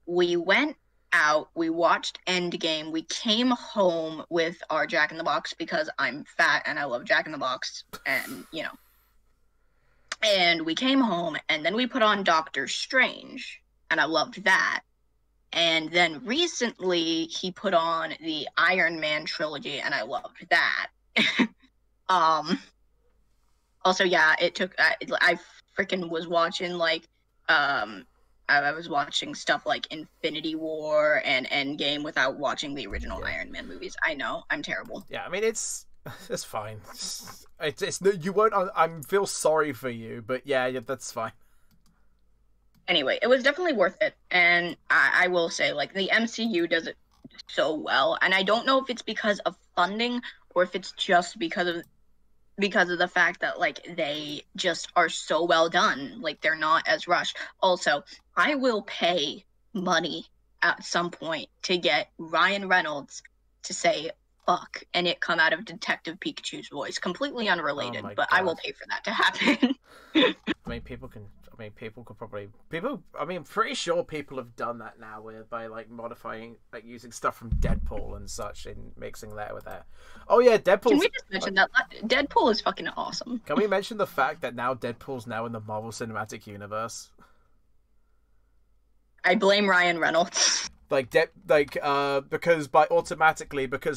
we went out, we watched Endgame, we came home with our Jack in the Box because I'm fat and I love Jack in the Box, and, you know. And we came home, and then we put on Doctor Strange, and I loved that. And then recently he put on the Iron Man trilogy, and I loved that. Also, yeah, it took. I freaking was watching like, I was watching stuff like Infinity War and Endgame without watching the original Iron Man movies. I know, I'm terrible. Yeah, I mean it's fine. It's you won't. I feel sorry for you, but yeah, that's fine. Anyway, it was definitely worth it, and I will say, like, the MCU does it so well, and I don't know if it's because of funding or if it's just because of the fact that, like, they just are so well done. Like, they're not as rushed. Also, I will pay money at some point to get Ryan Reynolds to say fuck and it come out of Detective Pikachu's voice. Completely unrelated, but God. I will pay for that to happen. I'm pretty sure people have done that now by like modifying, like using stuff from Deadpool and such and mixing that with that. Oh yeah, Deadpool. Can we just mention that Deadpool is fucking awesome? Can we mention the fact that now Deadpool's now in the Marvel Cinematic Universe? I blame Ryan Reynolds. Because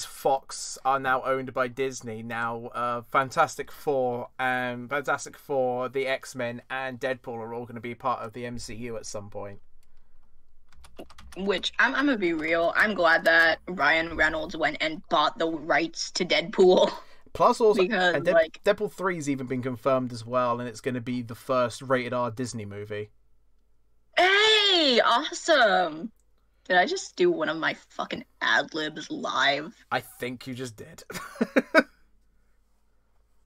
Fox are now owned by Disney now, Fantastic Four, the X-Men, and Deadpool are all going to be part of the MCU at some point. Which, I'm gonna be real, I'm glad that Ryan Reynolds went and bought the rights to Deadpool. Plus also, because, Deadpool 3's even been confirmed as well, and it's going to be the first rated R Disney movie. Hey, awesome! Did I just do one of my fucking ad-libs live? I think you just did.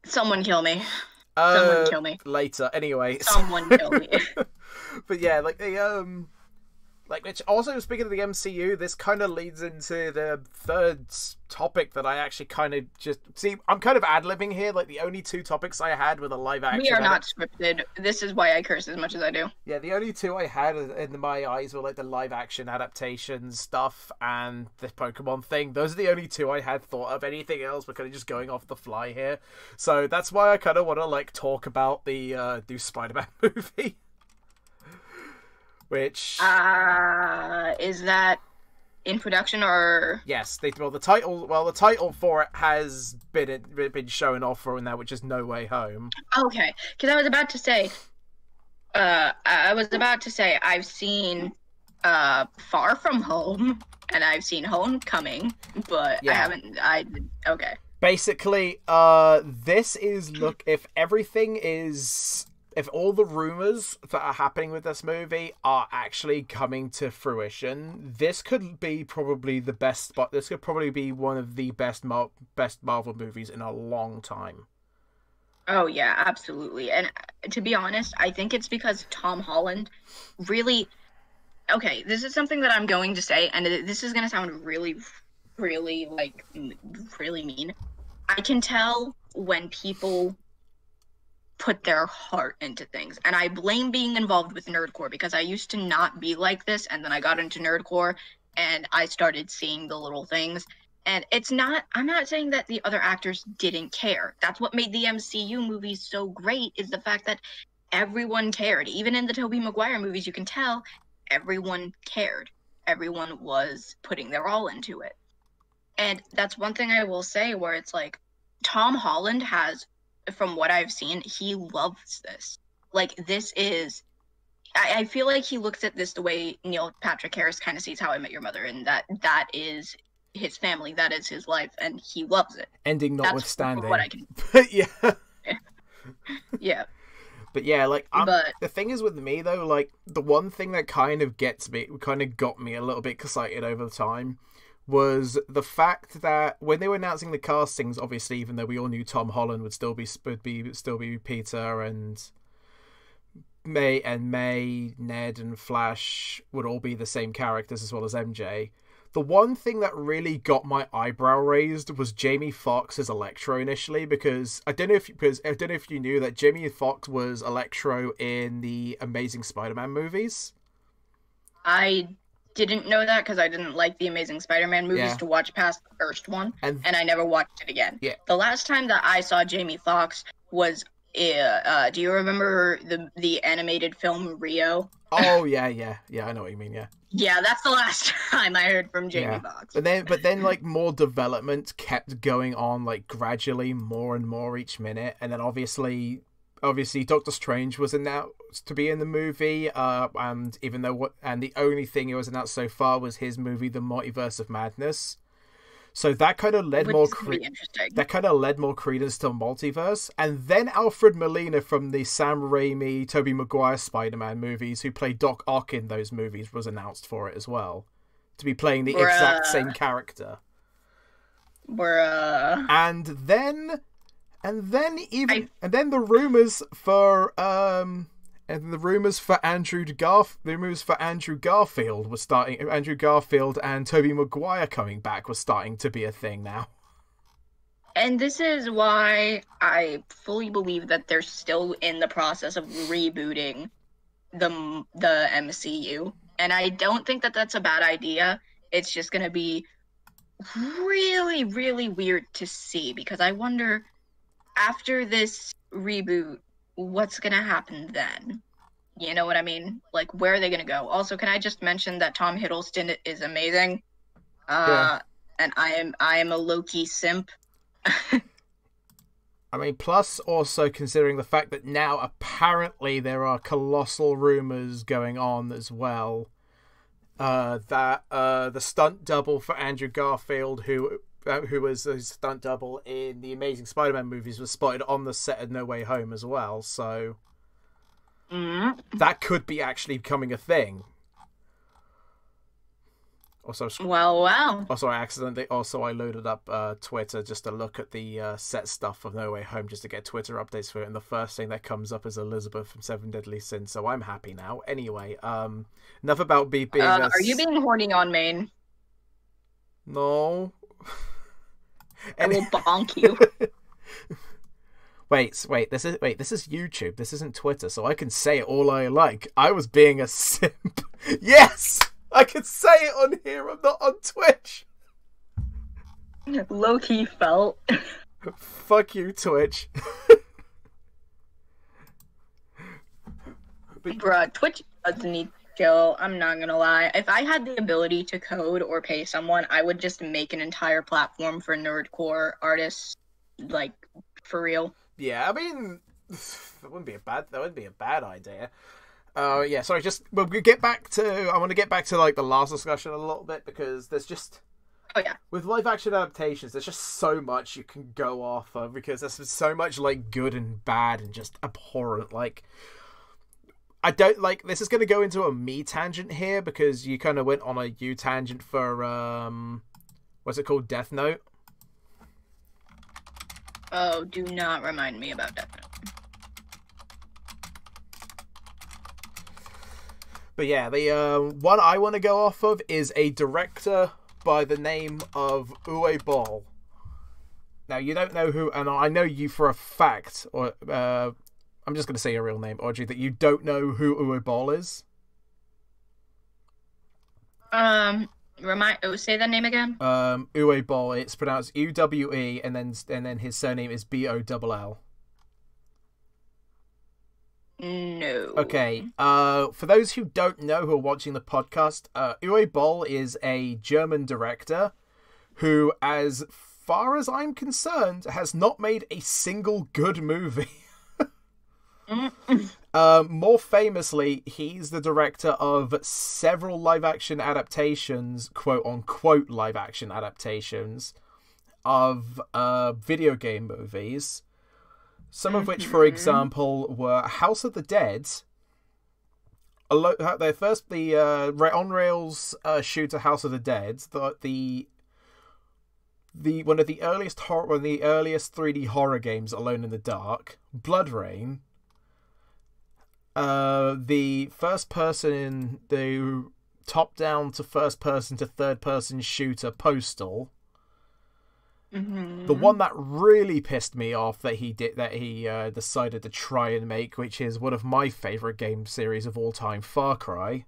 Someone kill me. Someone kill me. Later, anyway. Someone kill me. But yeah, like Like, which also, speaking of the MCU, this kind of leads into the third topic that I actually kind of just... See, I'm kind of ad-libbing here. Like, the only two topics I had were the live-action... We are not scripted. This is why I curse as much as I do. Yeah, the only two I had in my eyes were, like, the live-action adaptation stuff and the Pokemon thing. Those are the only two I had thought of. Anything else, we're kind of just going off the fly here. So that's why I kind of want to, like, talk about the new Spider-Man movie. Which is that in production or? Yes, the title for it has been shown off for now, which is No Way Home. Okay, because I was about to say, I've seen Far From Home and I've seen Homecoming, but yeah. I haven't. Okay. Basically, this is if all the rumors that are happening with this movie are actually coming to fruition, this could be probably the best spot. This could probably be one of the best Marvel movies in a long time. Oh yeah, absolutely. And to be honest, I think it's because Tom Holland really... Okay, this is something that I'm going to say, and this is going to sound really, really, like, really mean. I can tell when people put their heart into things, and I blame being involved with nerdcore, because I used to not be like this, and then I got into nerdcore and I started seeing the little things. And I'm not saying that the other actors didn't care. That's what made the MCU movies so great, is the fact that everyone cared. Even in the Tobey Maguire movies, you can tell everyone cared. Everyone was putting their all into it. And that's one thing I will say, where it's like, Tom Holland has, from what I've seen, he loves this. Like, this is... I feel like he looks at this the way Neil Patrick Harris kind of sees How I Met Your Mother, and that is his family, that is his life, and he loves it. Ending notwithstanding. What I can... yeah. Yeah. But yeah, like, the thing is with me, though, like, the one thing that kind of got me a little bit excited over the time was the fact that when they were announcing the castings, obviously, even though we all knew Tom Holland would still be Peter, and May, Ned, and Flash would all be the same characters, as well as MJ. The one thing that really got my eyebrow raised was Jamie Foxx as Electro initially, because I don't know if you knew that Jamie Foxx was Electro in the Amazing Spider-Man movies. I didn't know that because I didn't like the Amazing Spider-Man movies to watch past the first one, and I never watched it again. Yeah. The last time that I saw Jamie Foxx was, do you remember the animated film Rio? Oh yeah, I know what you mean. Yeah, that's the last time I heard from Jamie Foxx. But then, like, more development kept going on, like, gradually, more and more each minute, and then obviously Doctor Strange was announced to be in the movie, and the only thing it was announced so far was his movie, The Multiverse of Madness. So that kind of led more credence to multiverse. And then Alfred Molina from the Sam Raimi, Tobey Maguire Spider-Man movies, who played Doc Ock in those movies, was announced for it as well, to be playing the exact same character. Bruh. And then the rumors for Andrew Garfield was starting. Andrew Garfield and Tobey Maguire coming back was starting to be a thing now. And this is why I fully believe that they're still in the process of rebooting the MCU. And I don't think that that's a bad idea. It's just going to be really, really weird to see, because I wonder, after this reboot, what's going to happen then? You know what I mean? Like, where are they going to go? Also, can I just mention that Tom Hiddleston is amazing? And I am a low-key simp. I mean, plus also considering the fact that now apparently there are colossal rumors going on as well, that the stunt double for Andrew Garfield, who was a stunt double in the Amazing Spider-Man movies, was spotted on the set of No Way Home as well, so that could be actually becoming a thing. Also, Wow. also I accidentally I loaded up Twitter just to look at the set stuff of No Way Home just to get Twitter updates for it, and the first thing that comes up is Elizabeth from Seven Deadly Sins. So I'm happy now. Anyway, enough about me being. Are you being horny on main? No. I will bonk you. Wait, this is YouTube. This isn't Twitter, so I can say it all I like. I was being a simp. Yes! I can say it on here, I'm not on Twitch. Low-key felt. Fuck you, Twitch. Bruh, Twitch does need skill, I'm not gonna lie. If I had the ability to code or pay someone, I would just make an entire platform for nerdcore artists, like, for real. Yeah, I mean, that wouldn't be a bad idea. Yeah, sorry, I want to get back to, like, the last discussion a little bit, because there's just... Oh, yeah. With live-action adaptations, there's just so much you can go off of, because there's so much, like, good and bad and just abhorrent, like... I don't, like, this is going to go into a me tangent here, because you kind of went on a you tangent for, what's it called, Death Note? Oh, do not remind me about Death Note. But yeah, the one I want to go off of is a director by the name of Uwe Boll. Now, you don't know who, and I know you for a fact, or I'm just going to say your real name, Audrey, that you don't know who Uwe Boll is. Say that name again. Uwe Boll. It's pronounced U-W-E, and then his surname is B-O-L-L. No. Okay. For those who don't know who are watching the podcast, Uwe Boll is a German director who, as far as I'm concerned, has not made a single good movie. More famously, he's the director of several live-action adaptations, quote-unquote live-action adaptations, of video game movies. Some of which, for example, were House of the Dead. Their first, the on-rails shooter House of the Dead, one of the earliest 3D horror games, Alone in the Dark, Blood Rain. The first person, the top-down to first-person to third-person shooter, Postal. The one that really pissed me off that he decided to try and make, which is one of my favorite game series of all time, Far Cry.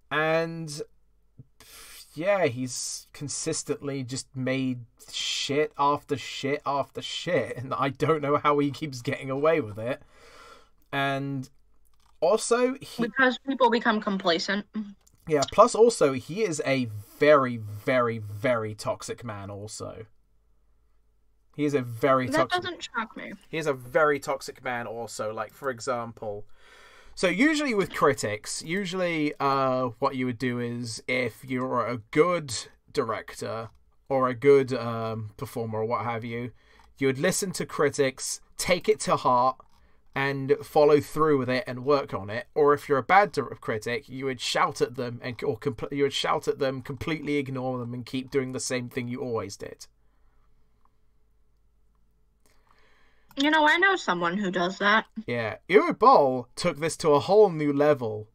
And yeah, he's consistently just made shit after shit after shit, and I don't know how he keeps getting away with it. And also, because people become complacent. Yeah, plus also, he is a very, very, very toxic man also. He is a very toxic... That doesn't shock me. He is a very toxic man also. Like, for example... So usually with critics, what you would do is, if you're a good director or a good performer or what have you, you would listen to critics, take it to heart, and follow through with it and work on it. Or if you're a bad critic, you would shout at them completely ignore them, and keep doing the same thing you always did. You know, I know someone who does that. Yeah, Uwe Boll took this to a whole new level.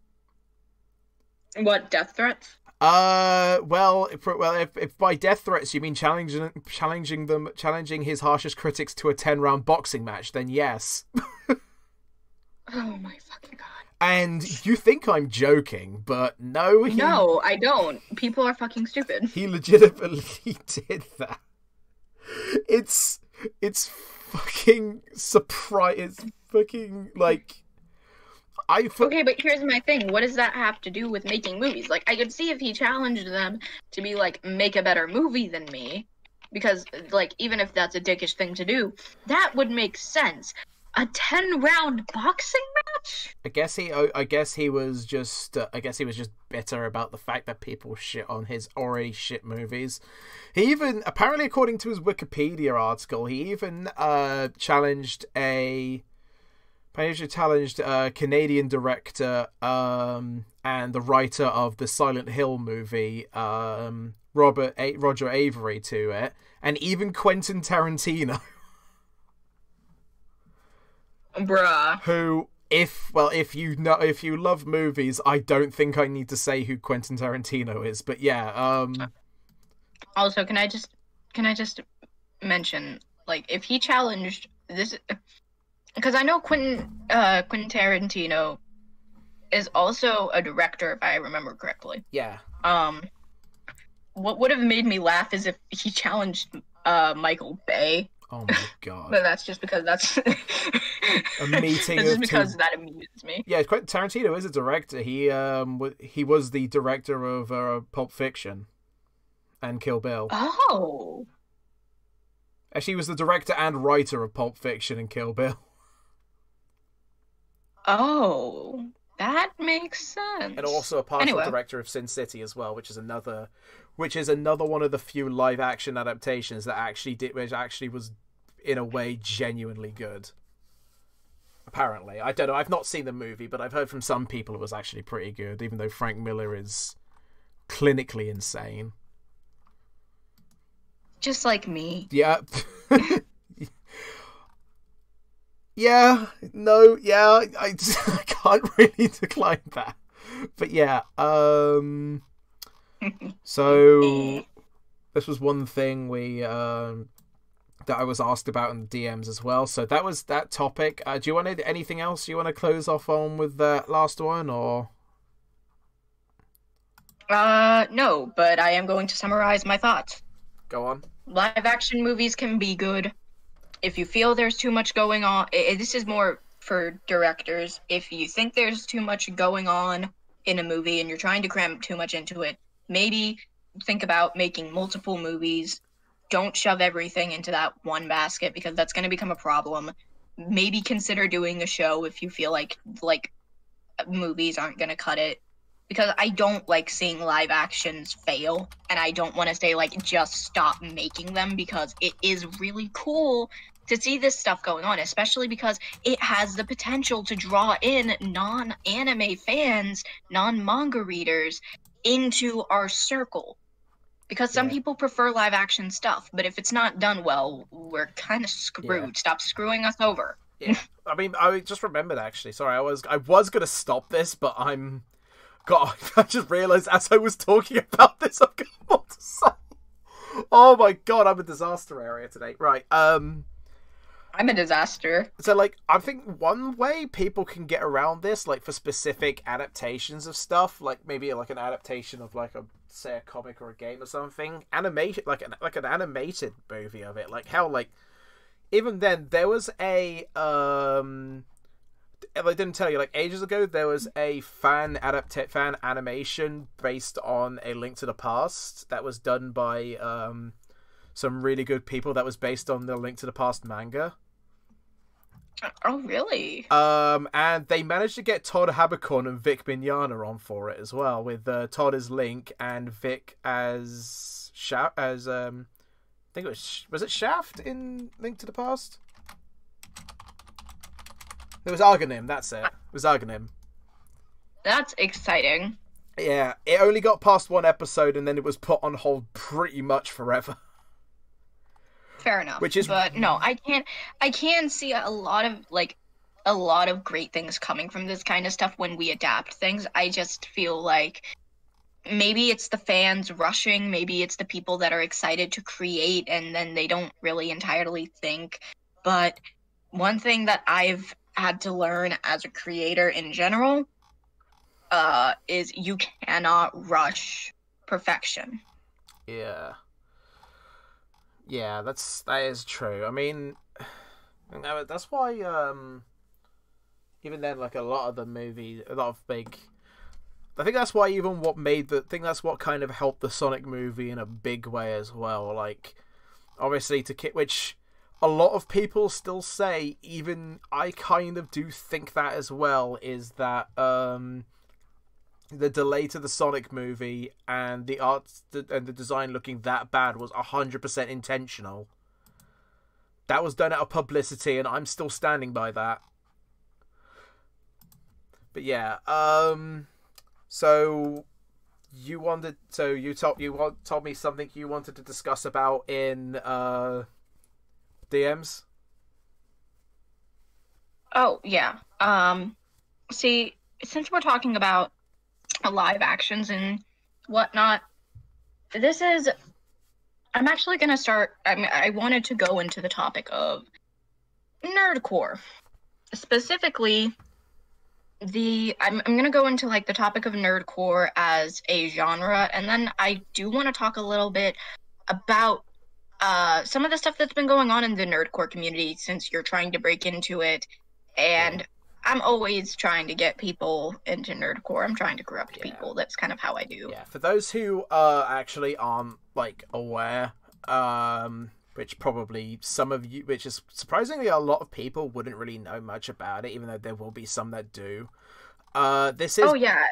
What, death threats? Well, if by death threats you mean challenging his harshest critics to a 10-round boxing match, then yes. Oh my fucking god. And you think I'm joking, but no. No, I don't. People are fucking stupid. He legitimately did that. It's fucking surprise. It's fucking like. Okay, but here's my thing. What does that have to do with making movies? Like, I could see if he challenged them to be like, make a better movie than me, because like, even if that's a dickish thing to do, that would make sense. A 10-round boxing match? I guess he was just bitter about the fact that people shit on his already shit movies. He even, apparently according to his Wikipedia article, he even challenged a Panagia challenged Canadian director and the writer of the Silent Hill movie, Roger Avery, to it, and even Quentin Tarantino. Bruh. Who, if you love movies, I don't think I need to say who Quentin Tarantino is, but yeah. Also, can I just mention, like, if he challenged this, because I know Quentin Tarantino is also a director, if I remember correctly. Yeah. What would have made me laugh is if he challenged Michael Bay. Oh my god. But that's just because that's a meeting. That's just because that amuses me. Yeah, Quentin Tarantino is a director. He was the director of Pulp Fiction and Kill Bill. Oh. Actually, he was the director and writer of Pulp Fiction and Kill Bill. Oh, that makes sense. And also a partial director of Sin City as well, which is another one of the few live action adaptations that which actually was in a way genuinely good. Apparently, I don't know. I've not seen the movie, but I've heard from some people it was actually pretty good, even though Frank Miller is clinically insane. Just like me. Yeah. Yeah, no, yeah, I can't really decline that. But yeah, so this was one thing that I was asked about in the DMs as well. So that was that topic. Do you want anything else you want to close off on with that last one, or? No, but I am going to summarize my thoughts. Go on. Live action movies can be good. If you feel there's too much going on, this is more for directors. If you think there's too much going on in a movie and you're trying to cram too much into it, maybe think about making multiple movies. Don't shove everything into that one basket, because that's going to become a problem. Maybe consider doing a show if you feel like movies aren't going to cut it. Because I don't like seeing live actions fail, and I don't want to say, like, just stop making them, because it is really cool to see this stuff going on, especially because it has the potential to draw in non-anime fans, non-manga readers into our circle. Because some people prefer live action stuff, but if it's not done well, we're kind of screwed. Yeah. Stop screwing us over. Yeah. I mean, I just remembered, actually. Sorry, I was going to stop this, but God, I just realised as I was talking about this, I've got more to say. Oh my god, I'm a disaster area today. Right, I'm a disaster. So, like, I think one way people can get around this, like, for specific adaptations of stuff, like, maybe, like, an adaptation of, like, say, a comic or a game or something, animated, like an animated movie of it. Like, hell, like, even then, there was a, if I didn't tell you, like, ages ago, there was a fan animation based on A Link to the Past that was done by some really good people, that was based on the Link to the Past manga. Oh, really? And they managed to get Todd Haberkorn and Vic Mignogna on for it as well, with Todd as Link and Vic as I think it was it Shaft in Link to the Past? It was Argonym, that's it. It was Argonym. That's exciting. Yeah, it only got past one episode and then it was put on hold pretty much forever. Fair enough. But no, I can see a lot of great things coming from this kind of stuff when we adapt things. I just feel like maybe it's the fans rushing, maybe it's the people that are excited to create and then they don't really entirely think. But one thing that I've had to learn as a creator in general is you cannot rush perfection. Yeah, that is true. I mean, that's why even then, like, a lot of the movies, a lot of big, I think that's why even that's what kind of helped the Sonic movie in a big way as well. Like, obviously which a lot of people still say, even I kind of do think that as well, is that the delay to the Sonic movie and the art and the design looking that bad was 100% intentional. That was done out of publicity, and I'm still standing by that. But yeah, so told me something you wanted to discuss about in DMs. Oh yeah. See, since we're talking about live actions and whatnot, I'm actually gonna start. I wanted to go into the topic of nerdcore, specifically. I'm gonna go into like the topic of nerdcore as a genre, and then I do want to talk a little bit about some of the stuff that's been going on in the nerdcore community since you're trying to break into it. And I'm always trying to get people into nerdcore. I'm trying to corrupt people. That's kind of how I do. Yeah, for those who actually aren't like aware, which probably some of you, which is surprisingly a lot of people wouldn't really know much about it, even though there will be some that do. This is. Oh yeah,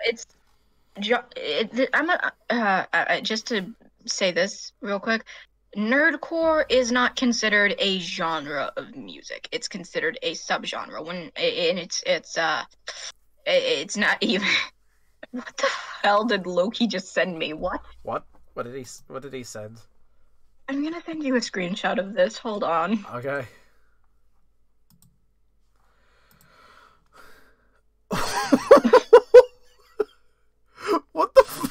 just to say this real quick. Nerdcore is not considered a genre of music. It's considered a subgenre. It's not even. What the hell did Loki just send me? What? What did he send? I'm gonna send you a screenshot of this. Hold on. Okay. What the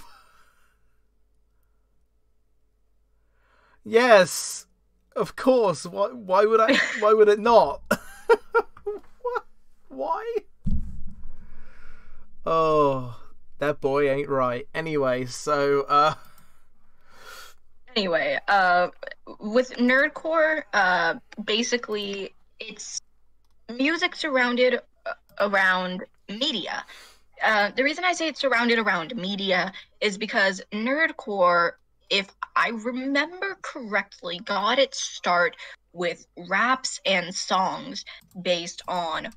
Yes, of course. Why would I? Why would it not? Why? Oh, that boy ain't right. Anyway, so Anyway, with nerdcore, basically it's music surrounded around media. The reason I say it's surrounded around media is because nerdcore, if I remember correctly, got its start with raps and songs based on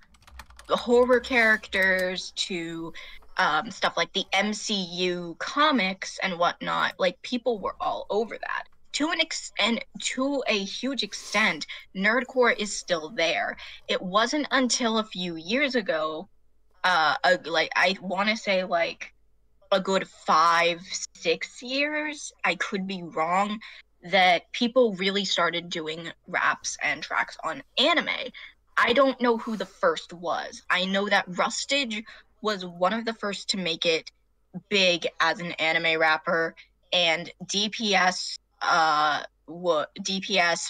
horror characters to stuff like the MCU comics and whatnot. Like, people were all over that. To a huge extent, nerdcore is still there. It wasn't until a few years ago, like I want to say like a good 5-6 years, I could be wrong, that people really started doing raps and tracks on anime. I don't know who the first was. I know that Rustage was one of the first to make it big as an anime rapper, and DPS,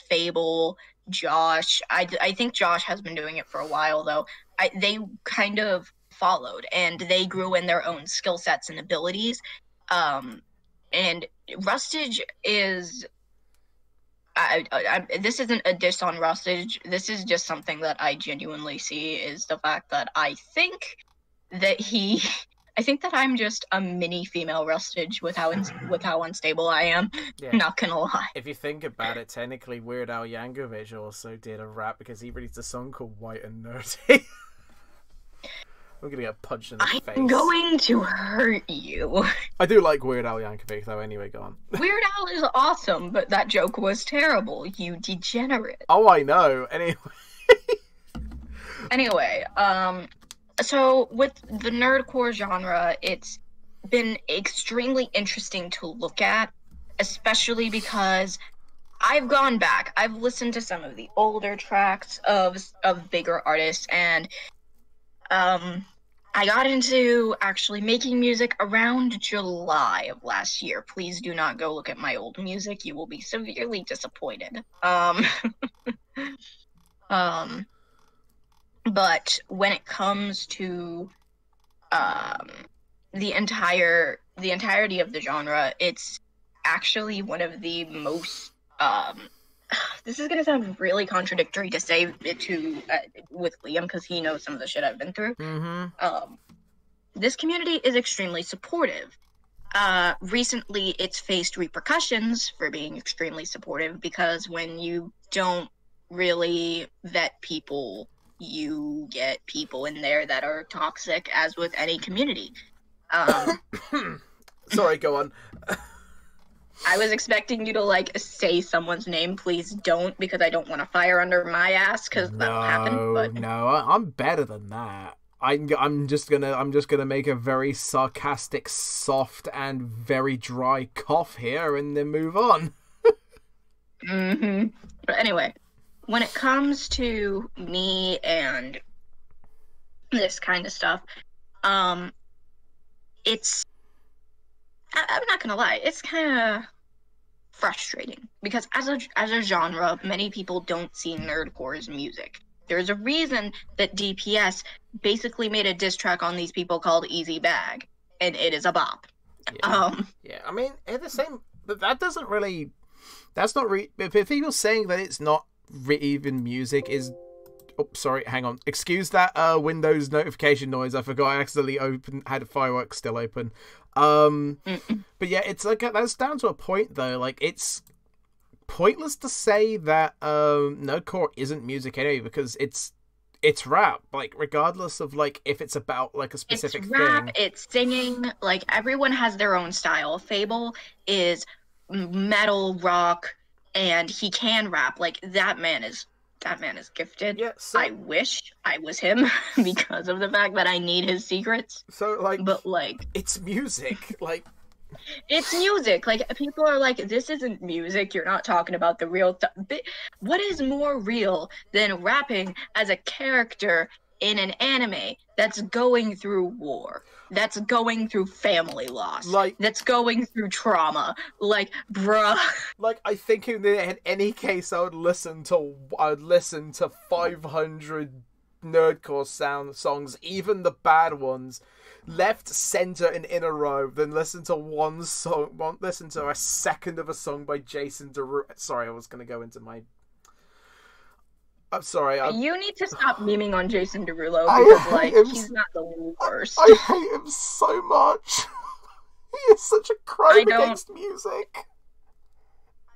Fable, Josh. I think Josh has been doing it for a while though. They kind of followed, and they grew in their own skill sets and abilities. And Rustage is. This isn't a diss on Rustage. This is just something that I genuinely see is the fact that I think that I'm just a mini female Rustage with how unstable I am. Yeah. Not gonna lie. If you think about it, technically Weird Al Yankovic also did a rap because he released a song called White and Nerdy. I'm gonna get punched in the face. I'm going to hurt you. I do like Weird Al Yankovic though. Anyway, go on. Weird Al is awesome, but that joke was terrible. You degenerate. Oh, I know. Anyway, so with the nerdcore genre, it's been extremely interesting to look at, especially because I've gone back. I've listened to some of the older tracks of bigger artists, and I got into actually making music around July of last year. Please do not go look at my old music. You will be severely disappointed. But when it comes to the entirety of the genre, it's actually one of the most this is gonna sound really contradictory to say it to with Liam, because he knows some of the shit I've been through. Mm-hmm. This community is extremely supportive. Recently, it's faced repercussions for being extremely supportive, because when you don't really vet people, you get people in there that are toxic, as with any community. Sorry, go on. I was expecting you to, like, say someone's name. Please don't, because I don't want to fire under my ass, because that'll happen. But... No, I'm better than that. I'm just gonna make a very sarcastic, soft, and very dry cough here, and then move on. But anyway, when it comes to me and this kind of stuff, it's I'm not gonna lie, it's kind of frustrating because as a genre, many people don't see nerdcore as music. There's a reason that DPS basically made a diss track on these people called Easy Bag, and it is a bop. Yeah. I mean, at the same, but that doesn't really. That's not if people saying that it's not even music is. Oh, sorry. Hang on. Excuse that Windows notification noise. I forgot I accidentally had fireworks still open. But yeah, it's like that's down to a point though. Like it's pointless to say that nerdcore isn't music anyway because it's rap. Like regardless of like if it's about like a specific it's rap, thing. It's singing. Like everyone has their own style. Fable is metal rock, and he can rap. Like that man is gifted. Yeah, so, I wish I was him because of the fact that I need his secrets. So like, but like, it's music. Like, it's music. Like people are like, this isn't music. You're not talking about the real stuff. What is more real than rapping as a character in an anime that's going through war, that's going through family loss, like that's going through trauma? Like, bruh. Like, I think in any case, I would listen to 500 nerdcore songs, even the bad ones, left, center, and in a row, than listen to listen to a second of a song by Jason Derulo. Sorry, I was gonna go into my. I'm sorry. You need to stop memeing on Jason Derulo because, he's not the worst. I hate him so much. He is such a crime against music.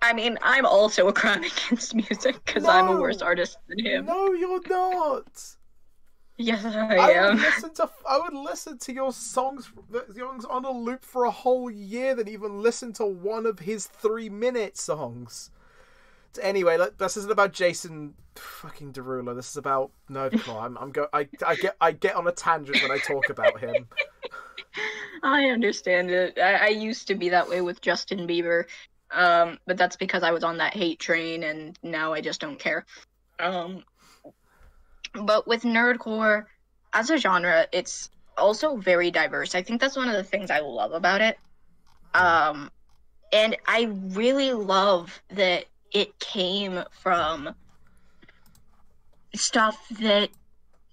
I mean, I'm also a crime against music because I'm a worse artist than him. No, you're not. Yes, I am. I would listen to your songs on a loop for a whole year than even listen to one of his 3-minute songs. Anyway, this isn't about Jason fucking Derulo. This is about nerdcore. I get on a tangent when I talk about him. I understand it. I used to be that way with Justin Bieber, but that's because I was on that hate train, and now I just don't care. But with nerdcore, as a genre, it's also very diverse. I think that's one of the things I love about it. And I really love that it came from stuff that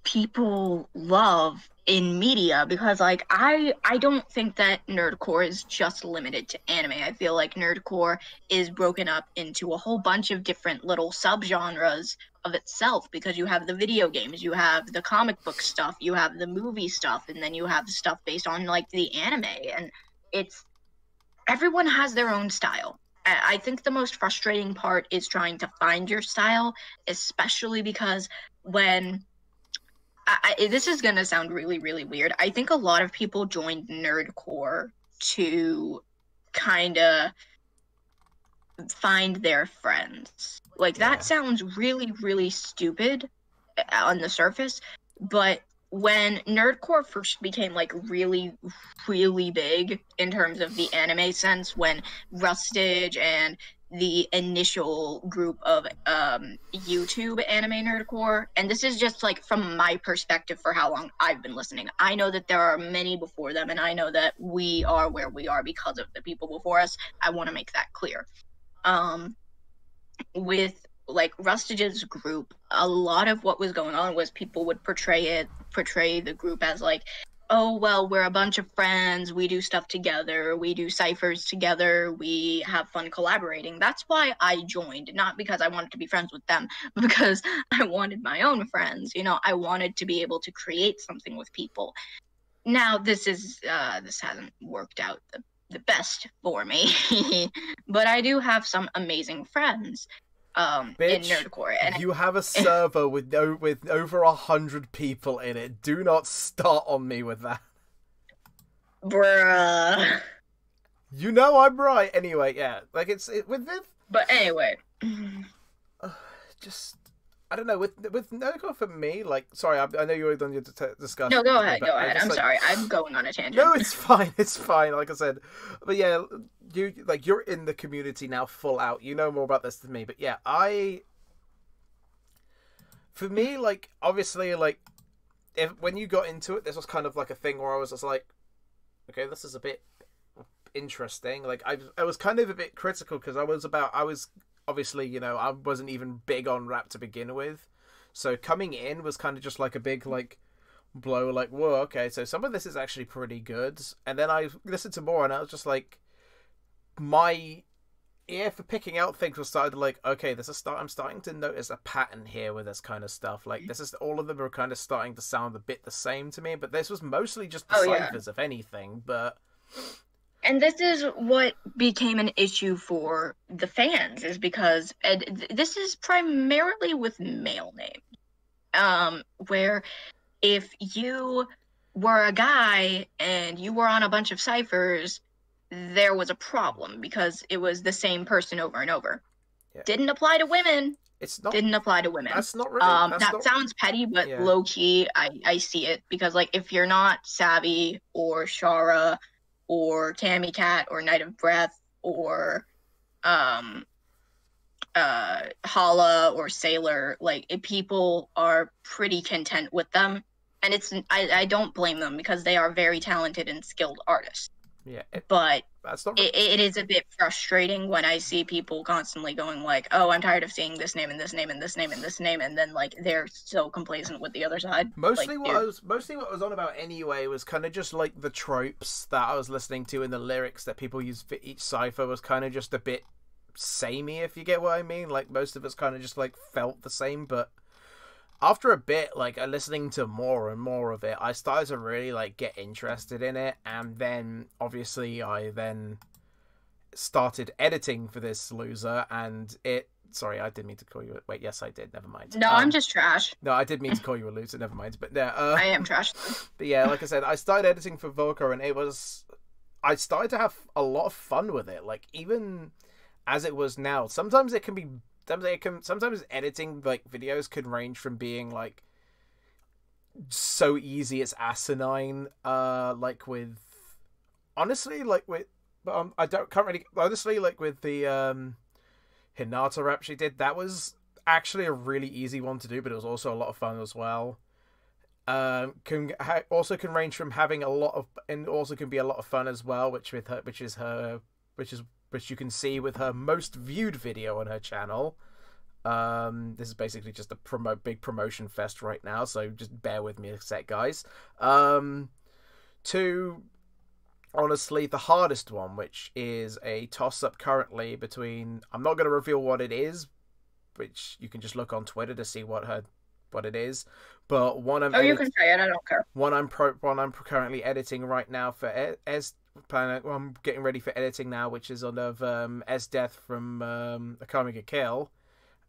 people love in media, because like I don't think that nerdcore is just limited to anime. I feel like nerdcore is broken up into a whole bunch of different little subgenres of itself, because you have the video games, you have the comic book stuff, you have the movie stuff, and then you have the stuff based on like the anime, and everyone has their own style. I think the most frustrating part is trying to find your style, especially because when this is gonna sound really, really weird. I think a lot of people joined nerdcore to kind of find their friends. Like, that sounds really, really stupid on the surface, but when nerdcore first became like really, really big in terms of the anime sense, when Rustage and the initial group of YouTube anime nerdcore, and this is just like from my perspective for how long I've been listening. I know that there are many before them, and I know that we are where we are because of the people before us. I want to make that clear. With like Rustage's group, a lot of what was going on was people would portray the group as like, oh, well, we're a bunch of friends, we do stuff together, we do ciphers together, we have fun collaborating. That's why I joined, not because I wanted to be friends with them, but because I wanted my own friends. You know, I wanted to be able to create something with people. Now, this hasn't worked out the best for me, but I do have some amazing friends. In nerdcore, and you have a server with over 100 people in it. Do not start on me with that, bruh. You know I'm right. Anyway, yeah, like with this. But anyway, I don't know, with Noco for me, like, sorry, I know you were done your discussion. No, go ahead, but go I ahead. just, I'm like, sorry, I'm going on a tangent. no, it's fine, it's fine. Like I said, but yeah, you're in the community now, full out. You know more about this than me, but yeah, for me, like, obviously, like, when you got into it, this was kind of like a thing where I was just like, okay, this is a bit interesting. Like, I was kind of a bit critical because I was obviously, you know, I wasn't even big on rap to begin with, so coming in was kind of just like a big like blow. Like, whoa, okay, so some of this is actually pretty good. And then I listened to more, and I was just like, my ear for picking out things was started to like, okay, I'm starting to notice a pattern here with this kind of stuff. Like, this is all of them are kind of starting to sound a bit the same to me, but this was mostly just the ciphers, if anything. But and this is what became an issue for the fans, is because this is primarily with male names, where if you were a guy and you were on a bunch of ciphers, there was a problem because it was the same person over and over. Yeah. Didn't apply to women. Didn't apply to women. That's not really. That sounds petty, but low key, I see it, because like if you're not Savvy or Shara or Tammy Cat or Night of Breath or Hala or Sailor, like people are pretty content with them, and I don't blame them because they are very talented and skilled artists. Yeah, but it is a bit frustrating when I see people constantly going like, "Oh, I'm tired of seeing this name and this name and this name and this name," and then like they're so complacent with the other side. Mostly what I was on about anyway was kind of just like the tropes that I was listening to in the lyrics that people use for each cipher was kind of just a bit samey, if you get what I mean. Like, most of it's kind of just like felt the same, but after a bit, like, listening to more and more of it, I started to really, like, get interested in it, and then, obviously, I then started editing for this loser, and sorry, I didn't mean to call you wait, yes, I did, never mind. No, I'm just trash. No, I did mean to call you a loser, never mind, but yeah. I am trash. But yeah, like I said, I started editing for Voca, and I started to have a lot of fun with it, like, even as it was now. Sometimes editing like videos can range from being like so easy it's asinine, like with honestly like with honestly like with the Hinata rap she did, that was actually a really easy one to do, but it was also a lot of fun as well. Also can range from having a lot of, and also can be a lot of fun as well, which you can see with her most viewed video on her channel. This is basically just a big promotion fest right now, so just bear with me a sec, guys. To honestly the hardest one, which is a toss-up currently between, I'm not going to reveal what it is, which you can just look on Twitter to see what it is, but one I'm you can say it, I don't care. One I'm currently editing right now for I'm getting ready for editing now, which is on Death from Akame ga Kill,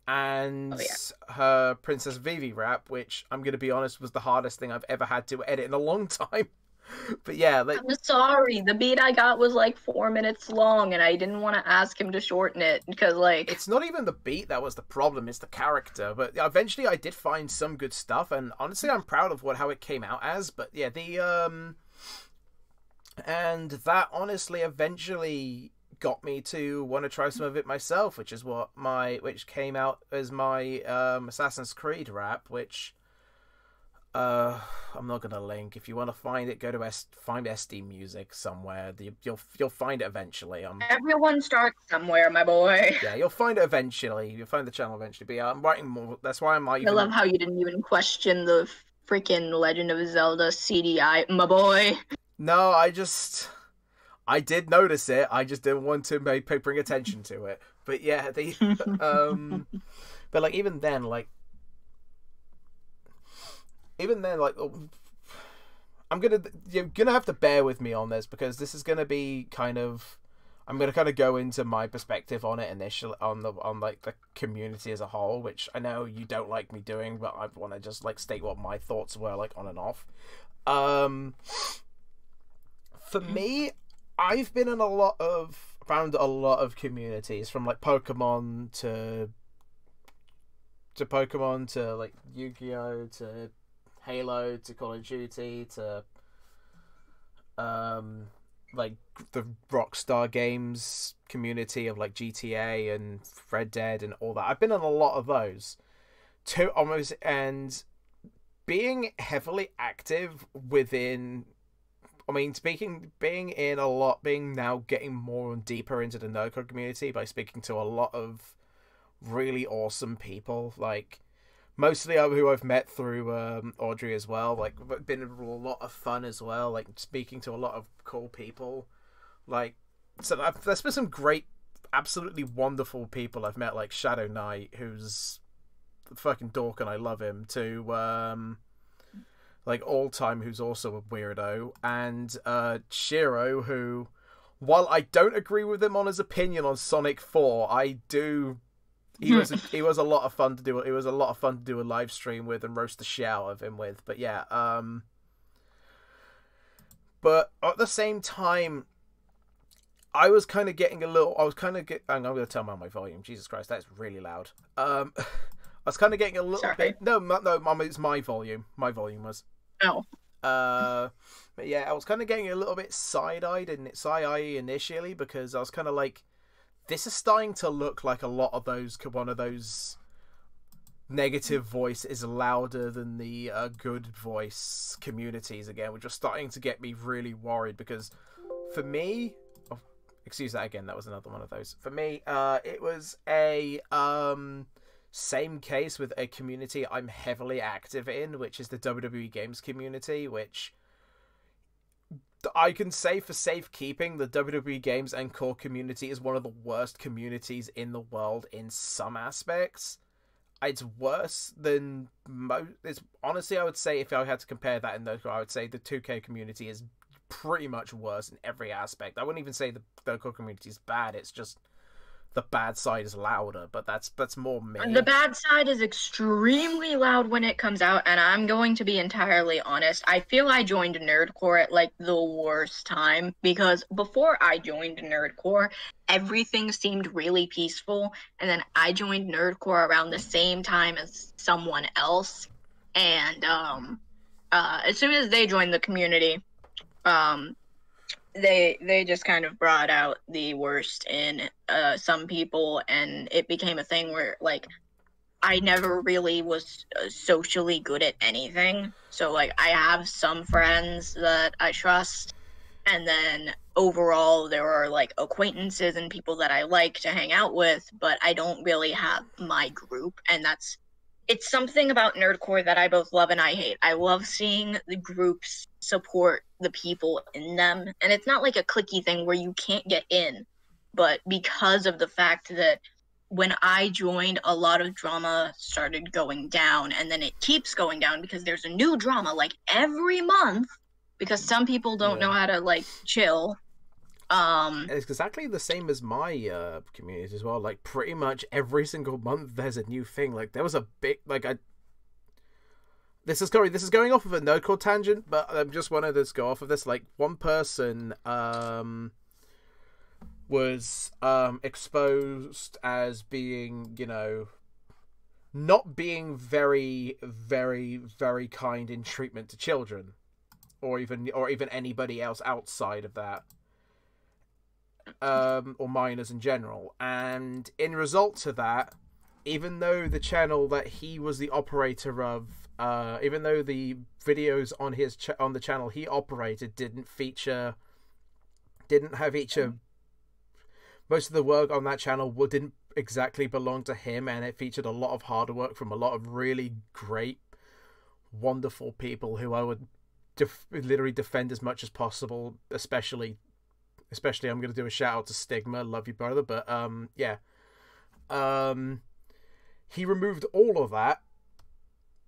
and her Princess Vivi rap, which I'm going to be honest was the hardest thing I've ever had to edit in a long time. But yeah, like, I'm sorry, the beat I got was like 4 minutes long, and I didn't want to ask him to shorten it because, like, it's not even the beat that was the problem; it's the character. But eventually, I did find some good stuff, and honestly, I'm proud of how it came out as. But yeah, and that honestly eventually got me to want to try some of it myself, which came out as my Assassin's Creed rap, which I'm not gonna link. If you want to find it, go to find SD Music somewhere. You'll find it eventually. Everyone starts somewhere, my boy. Yeah, you'll find it eventually. You'll find the channel eventually. But yeah, I'm writing more. That's why I love how you didn't even question the freaking Legend of Zelda CDI, my boy. No, I did notice it. I just didn't want to bring attention to it. But yeah, but like even then, you're gonna have to bear with me on this, because this is gonna be I'm gonna kind of go into my perspective on it initially, on the community as a whole, which I know you don't like me doing, but I want to just like state what my thoughts were like on and off. For me, I've been in found a lot of communities, from like Pokemon Pokemon to like Yu-Gi-Oh to Halo to Call of Duty to like the Rockstar Games community of like GTA and Red Dead and all that. I've been in a lot of those. To almost and being heavily active within, I mean, being in a lot, being now getting more and deeper into the Nerdcore community by speaking to a lot of really awesome people, like mostly who I've met through Audrey as well. Like, been a lot of fun as well. Like speaking to a lot of cool people. Like, so there's been some great, absolutely wonderful people I've met, like Shadow Knight, who's a fucking dork and I love him. To like All Time, who's also a weirdo, and Shiro, who, while I don't agree with him on his opinion on Sonic 4, I do. He was a lot of fun to do. It was a lot of fun to do a live stream with and roast the shit out of him with. But yeah, but at the same time, I was kind of getting a little. I'm going to turn on my volume. Jesus Christ, that's really loud. I was kind of getting a little bit. No, Mum, it's my volume. My volume was. Oh. But yeah, I was kind of getting a little bit side-eyed initially because I was kind of like, this is starting to look like one of those negative voice is louder than the good voice communities again, which was starting to get me really worried because for me, excuse that again, that was another one of those. For me, it was a same case with a community I'm heavily active in, which is the WWE Games community, which I can say for safekeeping, the WWE Games and core community is one of the worst communities in the world in some aspects. It's worse than most. Honestly, I would say if I had to compare that in those, I would say the 2K community is pretty much worse in every aspect. I wouldn't even say the core community is bad. It's just the bad side is louder, but that's more me. The bad side is extremely loud when it comes out, and I'm going to be entirely honest. I feel I joined Nerdcore at like the worst time because before I joined Nerdcore, everything seemed really peaceful, and then I joined Nerdcore around the same time as someone else, and as soon as they joined the community, they just kind of brought out the worst in some people, and it became a thing where like I never really was socially good at anything. So like I have some friends that I trust, and then overall there are like acquaintances and people that I like to hang out with, but I don't really have my group, and it's something about Nerdcore that I both love and I hate. I love seeing the groups support the people in them. And it's not like a cliquey thing where you can't get in. But because of the fact that when I joined, a lot of drama started going down. And then it keeps going down because there's a new drama like every month. Because some people don't know how to like chill. It's exactly the same as my community as well. Like pretty much every single month there's a new thing. Like there was a big this is going off of a Nerdcore tangent, but I just wanted to go off of this. Like one person was exposed as being, not being very, very, very kind in treatment to children, or even anybody else outside of that. Or minors in general, and in result to that, even though the channel that he was the operator of, even though the videos on his on the channel he operated didn't have most of the work on that channel didn't exactly belong to him, and it featured a lot of hard work from a lot of really great, wonderful people who I would literally defend as much as possible, especially I'm going to do a shout out to Stigma. Love you, brother. But, yeah. He removed all of that,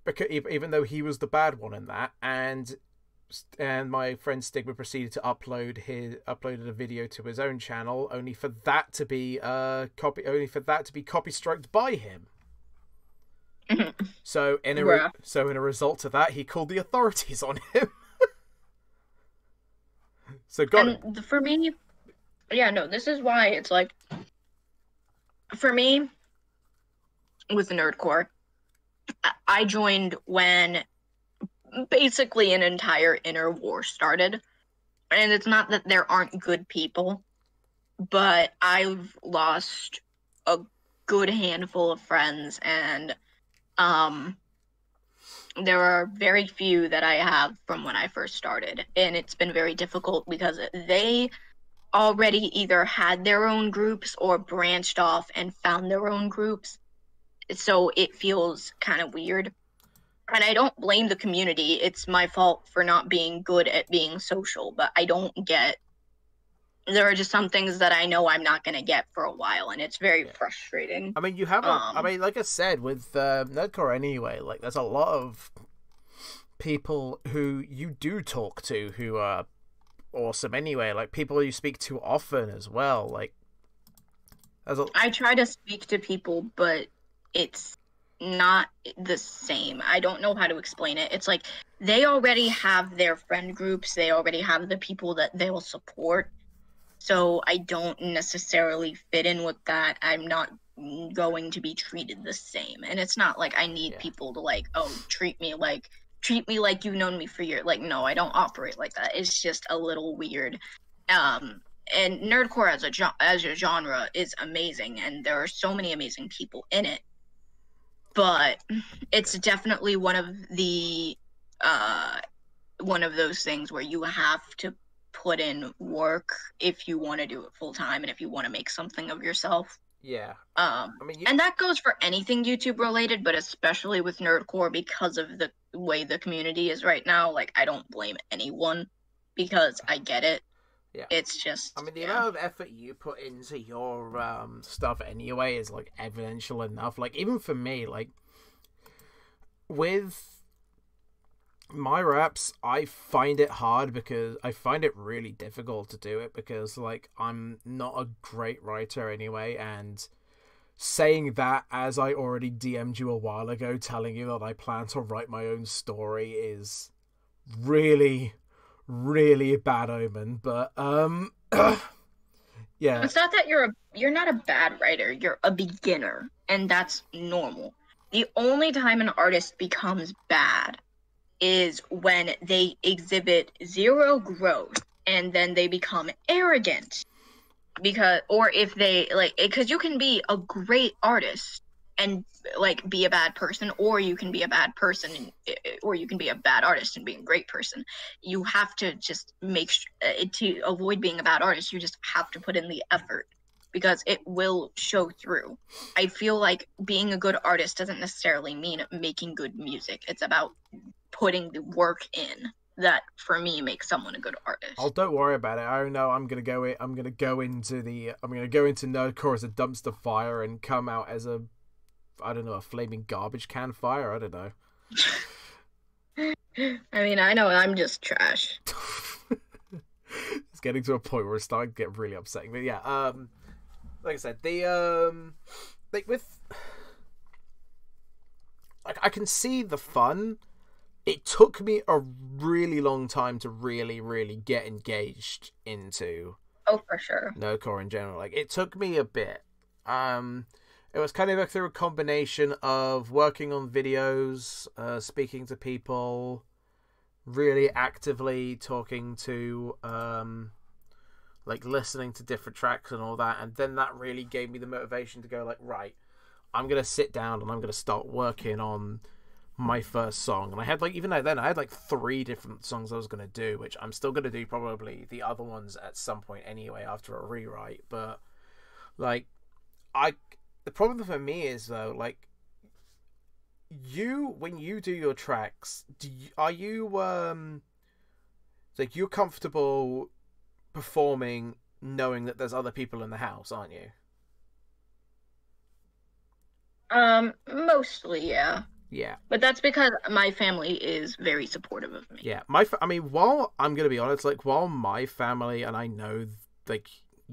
because even though he was the bad one in that, and my friend Stigma proceeded to uploaded a video to his own channel, only for that to be copy striked by him. So in a result to that, he called the authorities on him. So for me, yeah, no, this is why it's like, for me, with Nerdcore, I joined when basically an entire inner war started. And it's not that there aren't good people, but I've lost a good handful of friends, and there are very few that I have from when I first started. And it's been very difficult because they already either had their own groups or branched off and found their own groups. So it feels kind of weird. And I don't blame the community. It's my fault for not being good at being social, but I don't get. There are just some things that I know I'm not going to get for a while, and it's very frustrating. I mean, you have I mean, like I said, with Nerdcore anyway, like, there's a lot of people who you do talk to who are awesome anyway, like, people you speak to often as well, like, I try to speak to people, but it's not the same. I don't know how to explain it. It's like they already have their friend groups, they already have the people that they will support. So I don't necessarily fit in with that. I'm not going to be treated the same. And it's not like I need people to like, oh, treat me like you've known me for years. Like, no, I don't operate like that. It's just a little weird. And nerdcore as a genre is amazing, and there are so many amazing people in it. But it's definitely one of those things where you have to put in work if you want to do it full time and if you want to make something of yourself. Yeah. I mean, and that goes for anything YouTube related, but especially with nerdcore because of the way the community is right now. Like, I don't blame anyone because I get it. Yeah. It's just, I mean, the amount of effort you put into your stuff anyway is, like, evidential enough. Like, even for me, like, with my raps, I find it hard because I find it really difficult to do it because, like, I'm not a great writer anyway, and saying that as I already DM'd you a while ago telling you that I plan to write my own story is really, really a bad omen, but yeah. It's not that you're not a bad writer, you're a beginner, and that's normal. The only time an artist becomes bad is when they exhibit zero growth and then they become arrogant. Because you can be a great artist and like be a bad person, or you can be a bad person or you can be a bad artist and be a great person. You have to just make to avoid being a bad artist, you just have to put in the effort because it will show through. I feel like being a good artist doesn't necessarily mean making good music. It's about putting the work in that, for me, makes someone a good artist. Oh, don't worry about it. I know I'm gonna go into nerdcore as a dumpster fire and come out as a flaming garbage can fire. I don't know. I mean, I know I'm just trash. It's getting to a point where it's starting to get really upsetting. But yeah, like I said, like I can see the fun. It took me a really long time to really, really get engaged into. Oh, for sure. Nerdcore in general. Like, it took me a bit. It was kind of like through a combination of working on videos, speaking to people, really actively talking to, like, listening to different tracks and all that. And then that really gave me the motivation to go, like, right, I'm going to sit down and I'm going to start working on my first song. And I had, like, even then, I had, like, 3 different songs I was going to do, which I'm still going to do probably the other ones at some point anyway after a rewrite. But, like, the problem for me is, though, like, when you do your tracks, are you, like, you're comfortable performing knowing that there's other people in the house, aren't you? Mostly, yeah. Yeah. But that's because my family is very supportive of me. Yeah. I mean, while I'm going to be honest, like, while my family, and I know, like,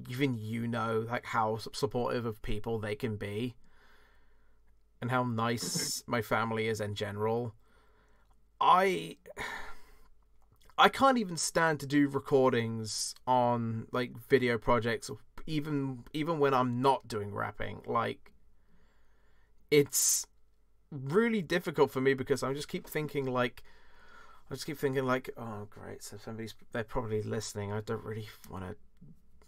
even you know, like, how supportive of people they can be and how nice my family is in general, I can't even stand to do recordings on, like, video projects, even when I'm not doing rapping. Like, it's really difficult for me because I just keep thinking like, oh great, so they're probably listening. I don't really want to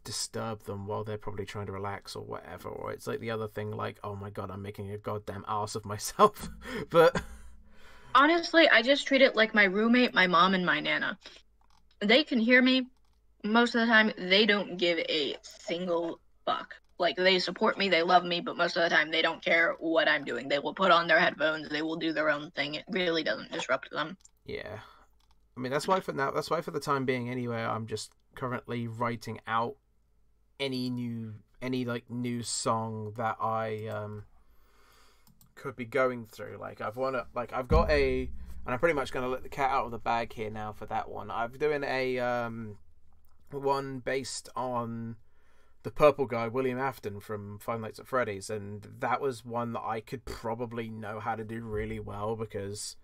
disturb them while they're probably trying to relax or whatever. Or it's like the other thing, like, oh my god, I'm making a goddamn ass of myself. But honestly, I just treat it like my roommate, my mom, and my nana. They can hear me. Most of the time, they don't give a single fuck. Like, they support me, they love me, but most of the time, they don't care what I'm doing. They will put on their headphones, they will do their own thing. It really doesn't disrupt them. yeah, I mean, that's why for the time being anyway, I'm just currently writing out any new song that I could be going through. Like, I've got a, and I'm pretty much going to let the cat out of the bag here now for that one. I'm doing a one based on the purple guy, William Afton from Five Nights at Freddy's, and that was one that I could probably know how to do really well because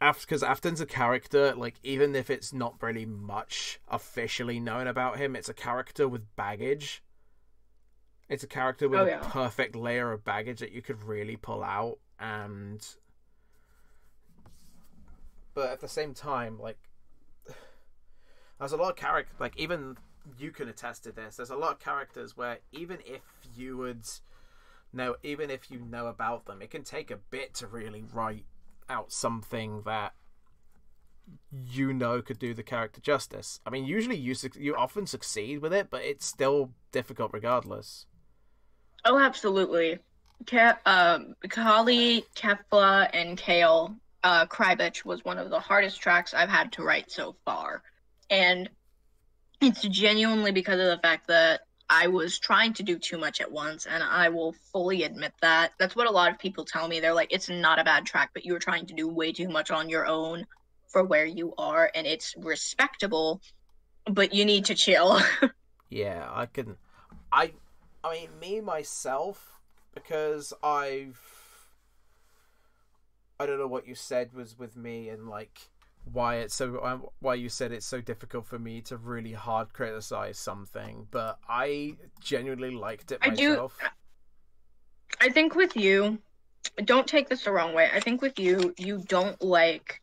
Afton's a character, like, even if it's not really much officially known about him, it's a character with baggage. It's a character with a perfect layer of baggage that you could really pull out, but at the same time, like, there's a lot of characters, like, even you can attest to this, there's a lot of characters where even if you know about them, it can take a bit to really write out something that could do the character justice. I mean, usually you often succeed with it, but it's still difficult regardless. Oh, absolutely. Kali, Kefla, and Kale, Krybitch was one of the hardest tracks I've had to write so far. And it's genuinely because of the fact that I was trying to do too much at once, and I will fully admit that. That's what a lot of people tell me. They're like, it's not a bad track, but you were trying to do way too much on your own for where you are, and it's respectable, but you need to chill. Yeah, I mean, me, myself, because I don't know what you said was with me and, like, why you said it's so difficult for me to really hard criticize something, but I genuinely liked it myself. I think with you, don't take this the wrong way, I think with you don't like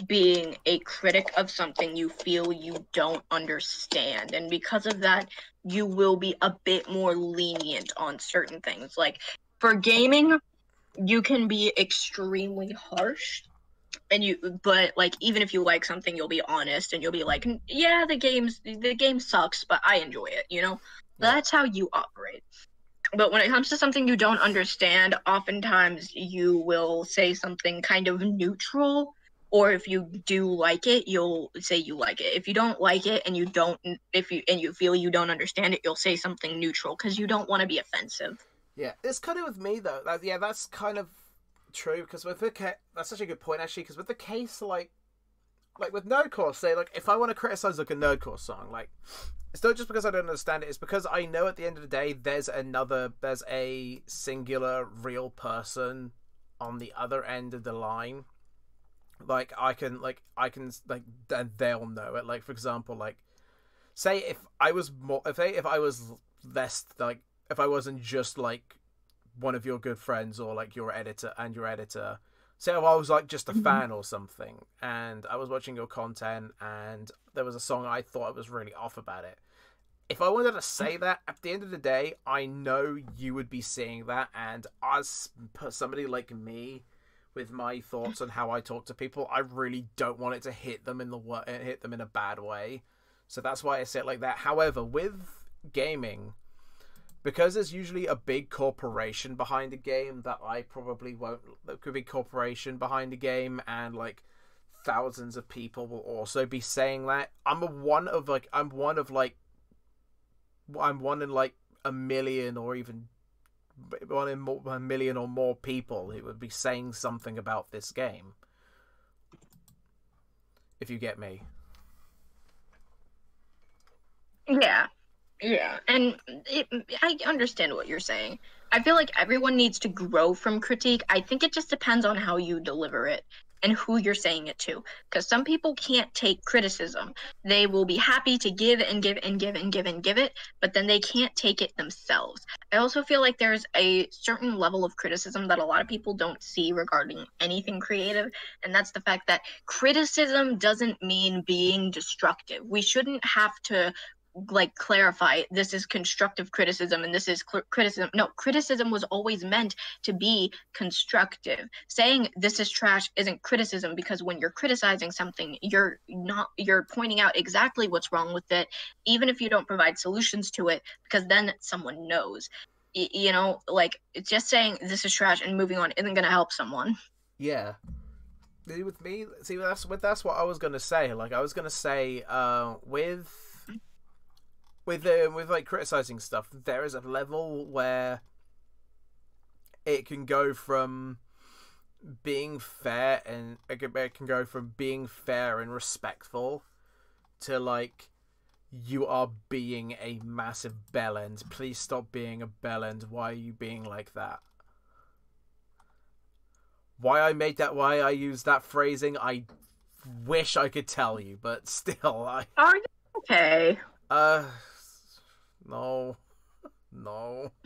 being a critic of something you feel you don't understand, and because of that you will be a bit more lenient on certain things. Like, for gaming, you can be extremely harsh, but like, even if you like something, you'll be honest and you'll be like, yeah, the game sucks, but I enjoy it, you know? Yeah. That's how you operate. But when it comes to something you don't understand, oftentimes you will say something kind of neutral, or if you do like it, you'll say you like it. If you don't like it and you feel you don't understand it, you'll say something neutral because you don't want to be offensive. Yeah, it's kind of with me though. That's kind of true, because with that's such a good point actually. Because with the case, like with Nerdcore, say, like, if I want to criticize like a Nerdcore song, like, it's not just because I don't understand it. It's because I know at the end of the day, there's a singular real person on the other end of the line. Like, I can they'll know it. Like, for example, like, say if I wasn't just like one of your good friends or like your editor, say if I was like just a fan or something, and I was watching your content and there was a song I thought was really off about it. If I wanted to say that, at the end of the day, I know you would be seeing that, and as somebody like me, with my thoughts on how I talk to people, I really don't want it to hit them in a bad way. So that's why I say it like that. However, with gaming, because there's usually a big corporation behind a game that I probably won't. There could be a behind a game, and like thousands of people will also be saying that. I'm one in like a million, or even a million or more people who would be saying something about this game. If you get me. Yeah, and I understand what you're saying. I feel like everyone needs to grow from critique. I think it just depends on how you deliver it. and who you're saying it to. Because some people can't take criticism. They will be happy to give and give and give and give and give it, but then they can't take it themselves. I also feel like there's a certain level of criticism that a lot of people don't see regarding anything creative, and that's the fact that criticism doesn't mean being destructive. We shouldn't have to like clarify this is constructive criticism and this is criticism. No, criticism was always meant to be constructive. Saying this is trash isn't criticism, because when you're criticizing something, you're pointing out exactly what's wrong with it, even if you don't provide solutions to it, because then someone knows. You know, like just saying this is trash and moving on isn't going to help someone. Yeah. With me, see, that's what I was gonna say. Like, I was gonna say, with like criticizing stuff, there is a level where it can go from being fair and it can go from being fair and respectful to like, you are being a massive bellend. Please stop being a bellend. Why are you being like that? Why I used that phrasing, I wish I could tell you, but still, Are you okay? No.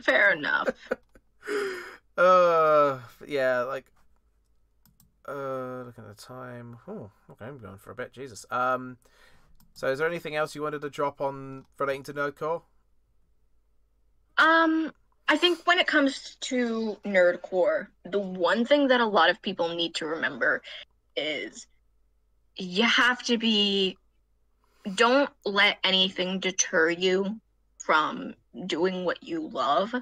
Fair enough. Yeah, like, look at the time. Oh, okay, I'm going for a bit. Jesus. So is there anything else you wanted to drop on relating to Nerdcore? I think when it comes to Nerdcore, the one thing that a lot of people need to remember is you have to be... Don't let anything deter you from doing what you love.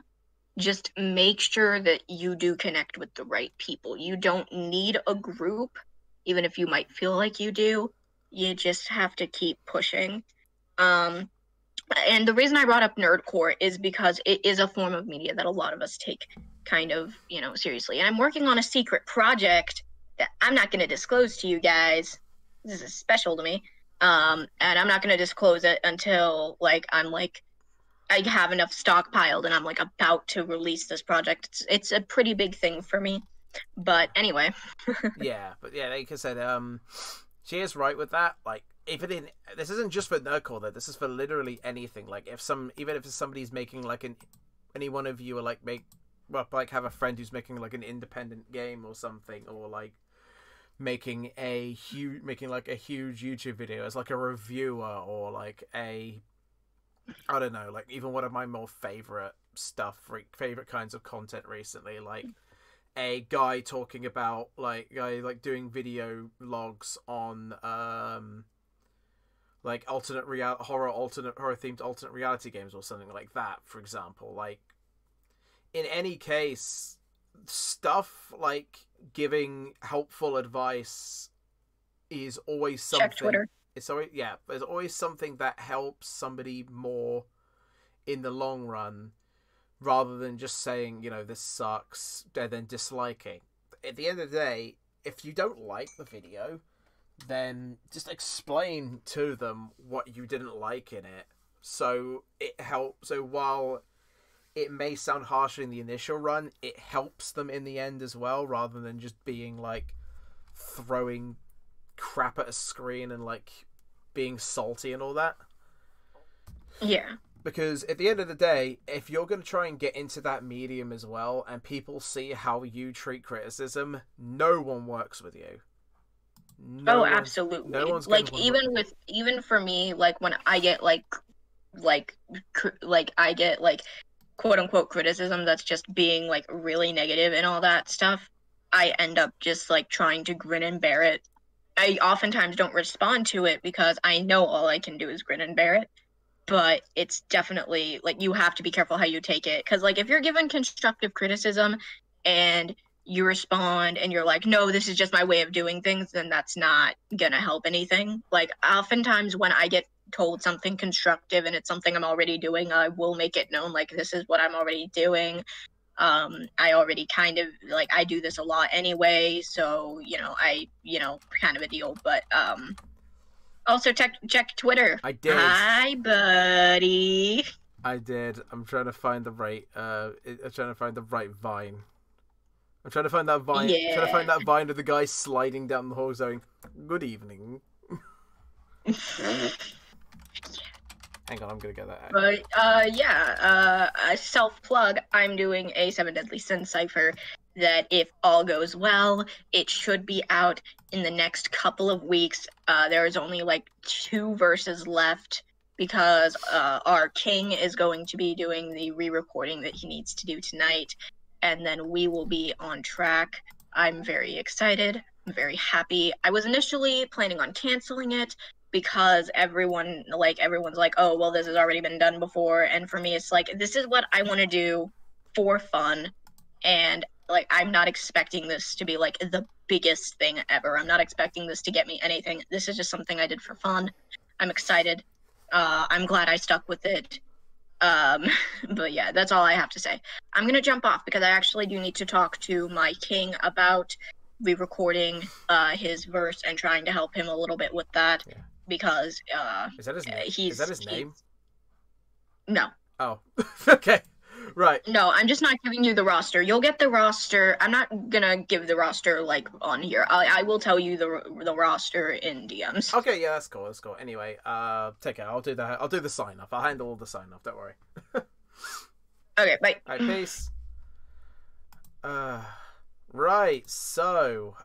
Just make sure that you do connect with the right people. You don't need a group, even if you might feel like you do. You just have to keep pushing. And the reason I brought up Nerdcore is because it is a form of media that a lot of us take kind of, seriously. And I'm working on a secret project that I'm not going to disclose to you guys. This is special to me. And I'm not going to disclose it until I have enough stockpiled and I'm about to release this project. It's a pretty big thing for me. But anyway. Yeah, like I said, she is right with that. Like, this isn't just for Nerdcore though. This is for literally anything. Like, even if somebody's making like any one of you are have a friend who's making like an independent game or something, or like making a huge YouTube video as like a reviewer, or like I don't know, like even one of my more favorite kinds of content recently, like a guy talking about doing video logs on like horror themed alternate reality games or something like that, for example. Like, in any case, stuff like giving helpful advice is always something. Check Twitter. There's always something that helps somebody more in the long run, rather than just saying, this sucks, and then disliking. At the end of the day, if you don't like the video, then just explain to them what you didn't like in it. So it helps. So while it may sound harsher in the initial run, it helps them in the end as well, rather than just being like throwing crap at a screen and like being salty and all that. Yeah. Because at the end of the day, if you're going to try and get into that medium as well, and people see how you treat criticism, no one works with you. Absolutely. No one's even for me, like when I get I get quote unquote criticism that's just being like really negative and all that stuff, I end up just like trying to grin and bear it. I oftentimes don't respond to it because I know all I can do is grin and bear it. But it's definitely like, you have to be careful how you take it, because like if you're given constructive criticism and you respond and you're like, no, this is just my way of doing things, then that's not gonna help anything. Like, oftentimes when I get told something constructive and it's something I'm already doing, I will make it known, like, this is what I'm already doing. I already kind of I do this a lot anyway, so kind of a deal. But also check Twitter. I did. Hi, buddy. I did. I'm trying to find the right. I'm trying to find the right Vine. I'm trying to find that vine. Yeah. Trying to find that vine of the guy sliding down the hall, going, "Good evening." Hang on, I'm gonna get that out. But a self plug. I'm doing a Seven Deadly Sins cipher that, if all goes well, it should be out in the next couple of weeks. There is only like 2 verses left because our king is going to be doing the re-recording that he needs to do tonight, and then we will be on track. I'm very excited. I'm very happy. I was initially planning on canceling it because everyone's like, oh, well, this has already been done before. And for me, it's like, this is what I want to do for fun. And like, I'm not expecting this to be like the biggest thing ever. I'm not expecting this to get me anything. This is just something I did for fun. I'm excited. I'm glad I stuck with it. But yeah, that's all I have to say. I'm going to jump off because I actually do need to talk to my king about re-recording his verse and trying to help him a little bit with that. Yeah. Because Is that his name? Is that his name? No. Oh, okay, right. No, I'm just not giving you the roster. You'll get the roster. I'm not gonna give the roster like on here. I will tell you the roster in DMs. Okay, yeah, that's cool. That's cool. Anyway, take care. I'll do that. I'll do the sign off. I'll handle all the sign off. Don't worry. Okay, bye. All right, peace. Right. So,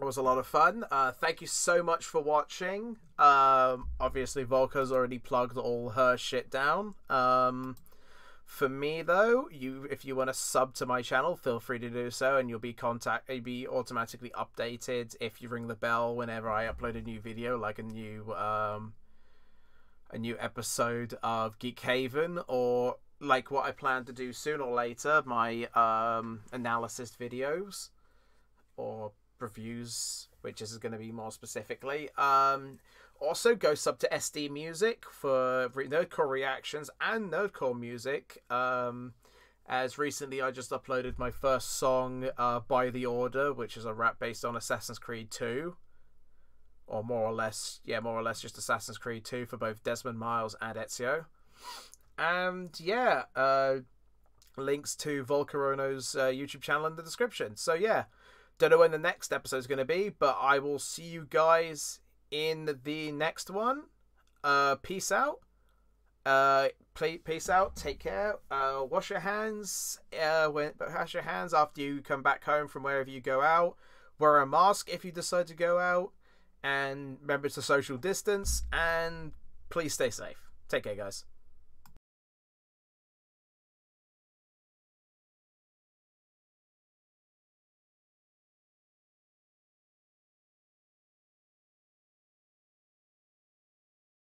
it was a lot of fun. Thank you so much for watching. Obviously, Volka's already plugged all her shit down. For me, though, if you want to sub to my channel, feel free to do so, and you'll be automatically updated if you ring the bell whenever I upload a new video, like a new episode of Geek Haven, or like what I plan to do sooner or later, my analysis videos or reviews, which is going to be more specifically. Also, go sub to SD Music for Nerdcore reactions and Nerdcore music. As recently I just uploaded my first song, By the Order, which is a rap based on Assassin's Creed 2. Or more or less just Assassin's Creed 2 for both Desmond Miles and Ezio. And yeah, links to Volcarono's YouTube channel in the description. So yeah, don't know when the next episode is going to be, but I will see you guys in the next one. Peace out. Peace out. Take care. Wash your hands. Wash your hands after you come back home from wherever you go out. Wear a mask if you decide to go out, and remember to social distance. And please stay safe. Take care, guys.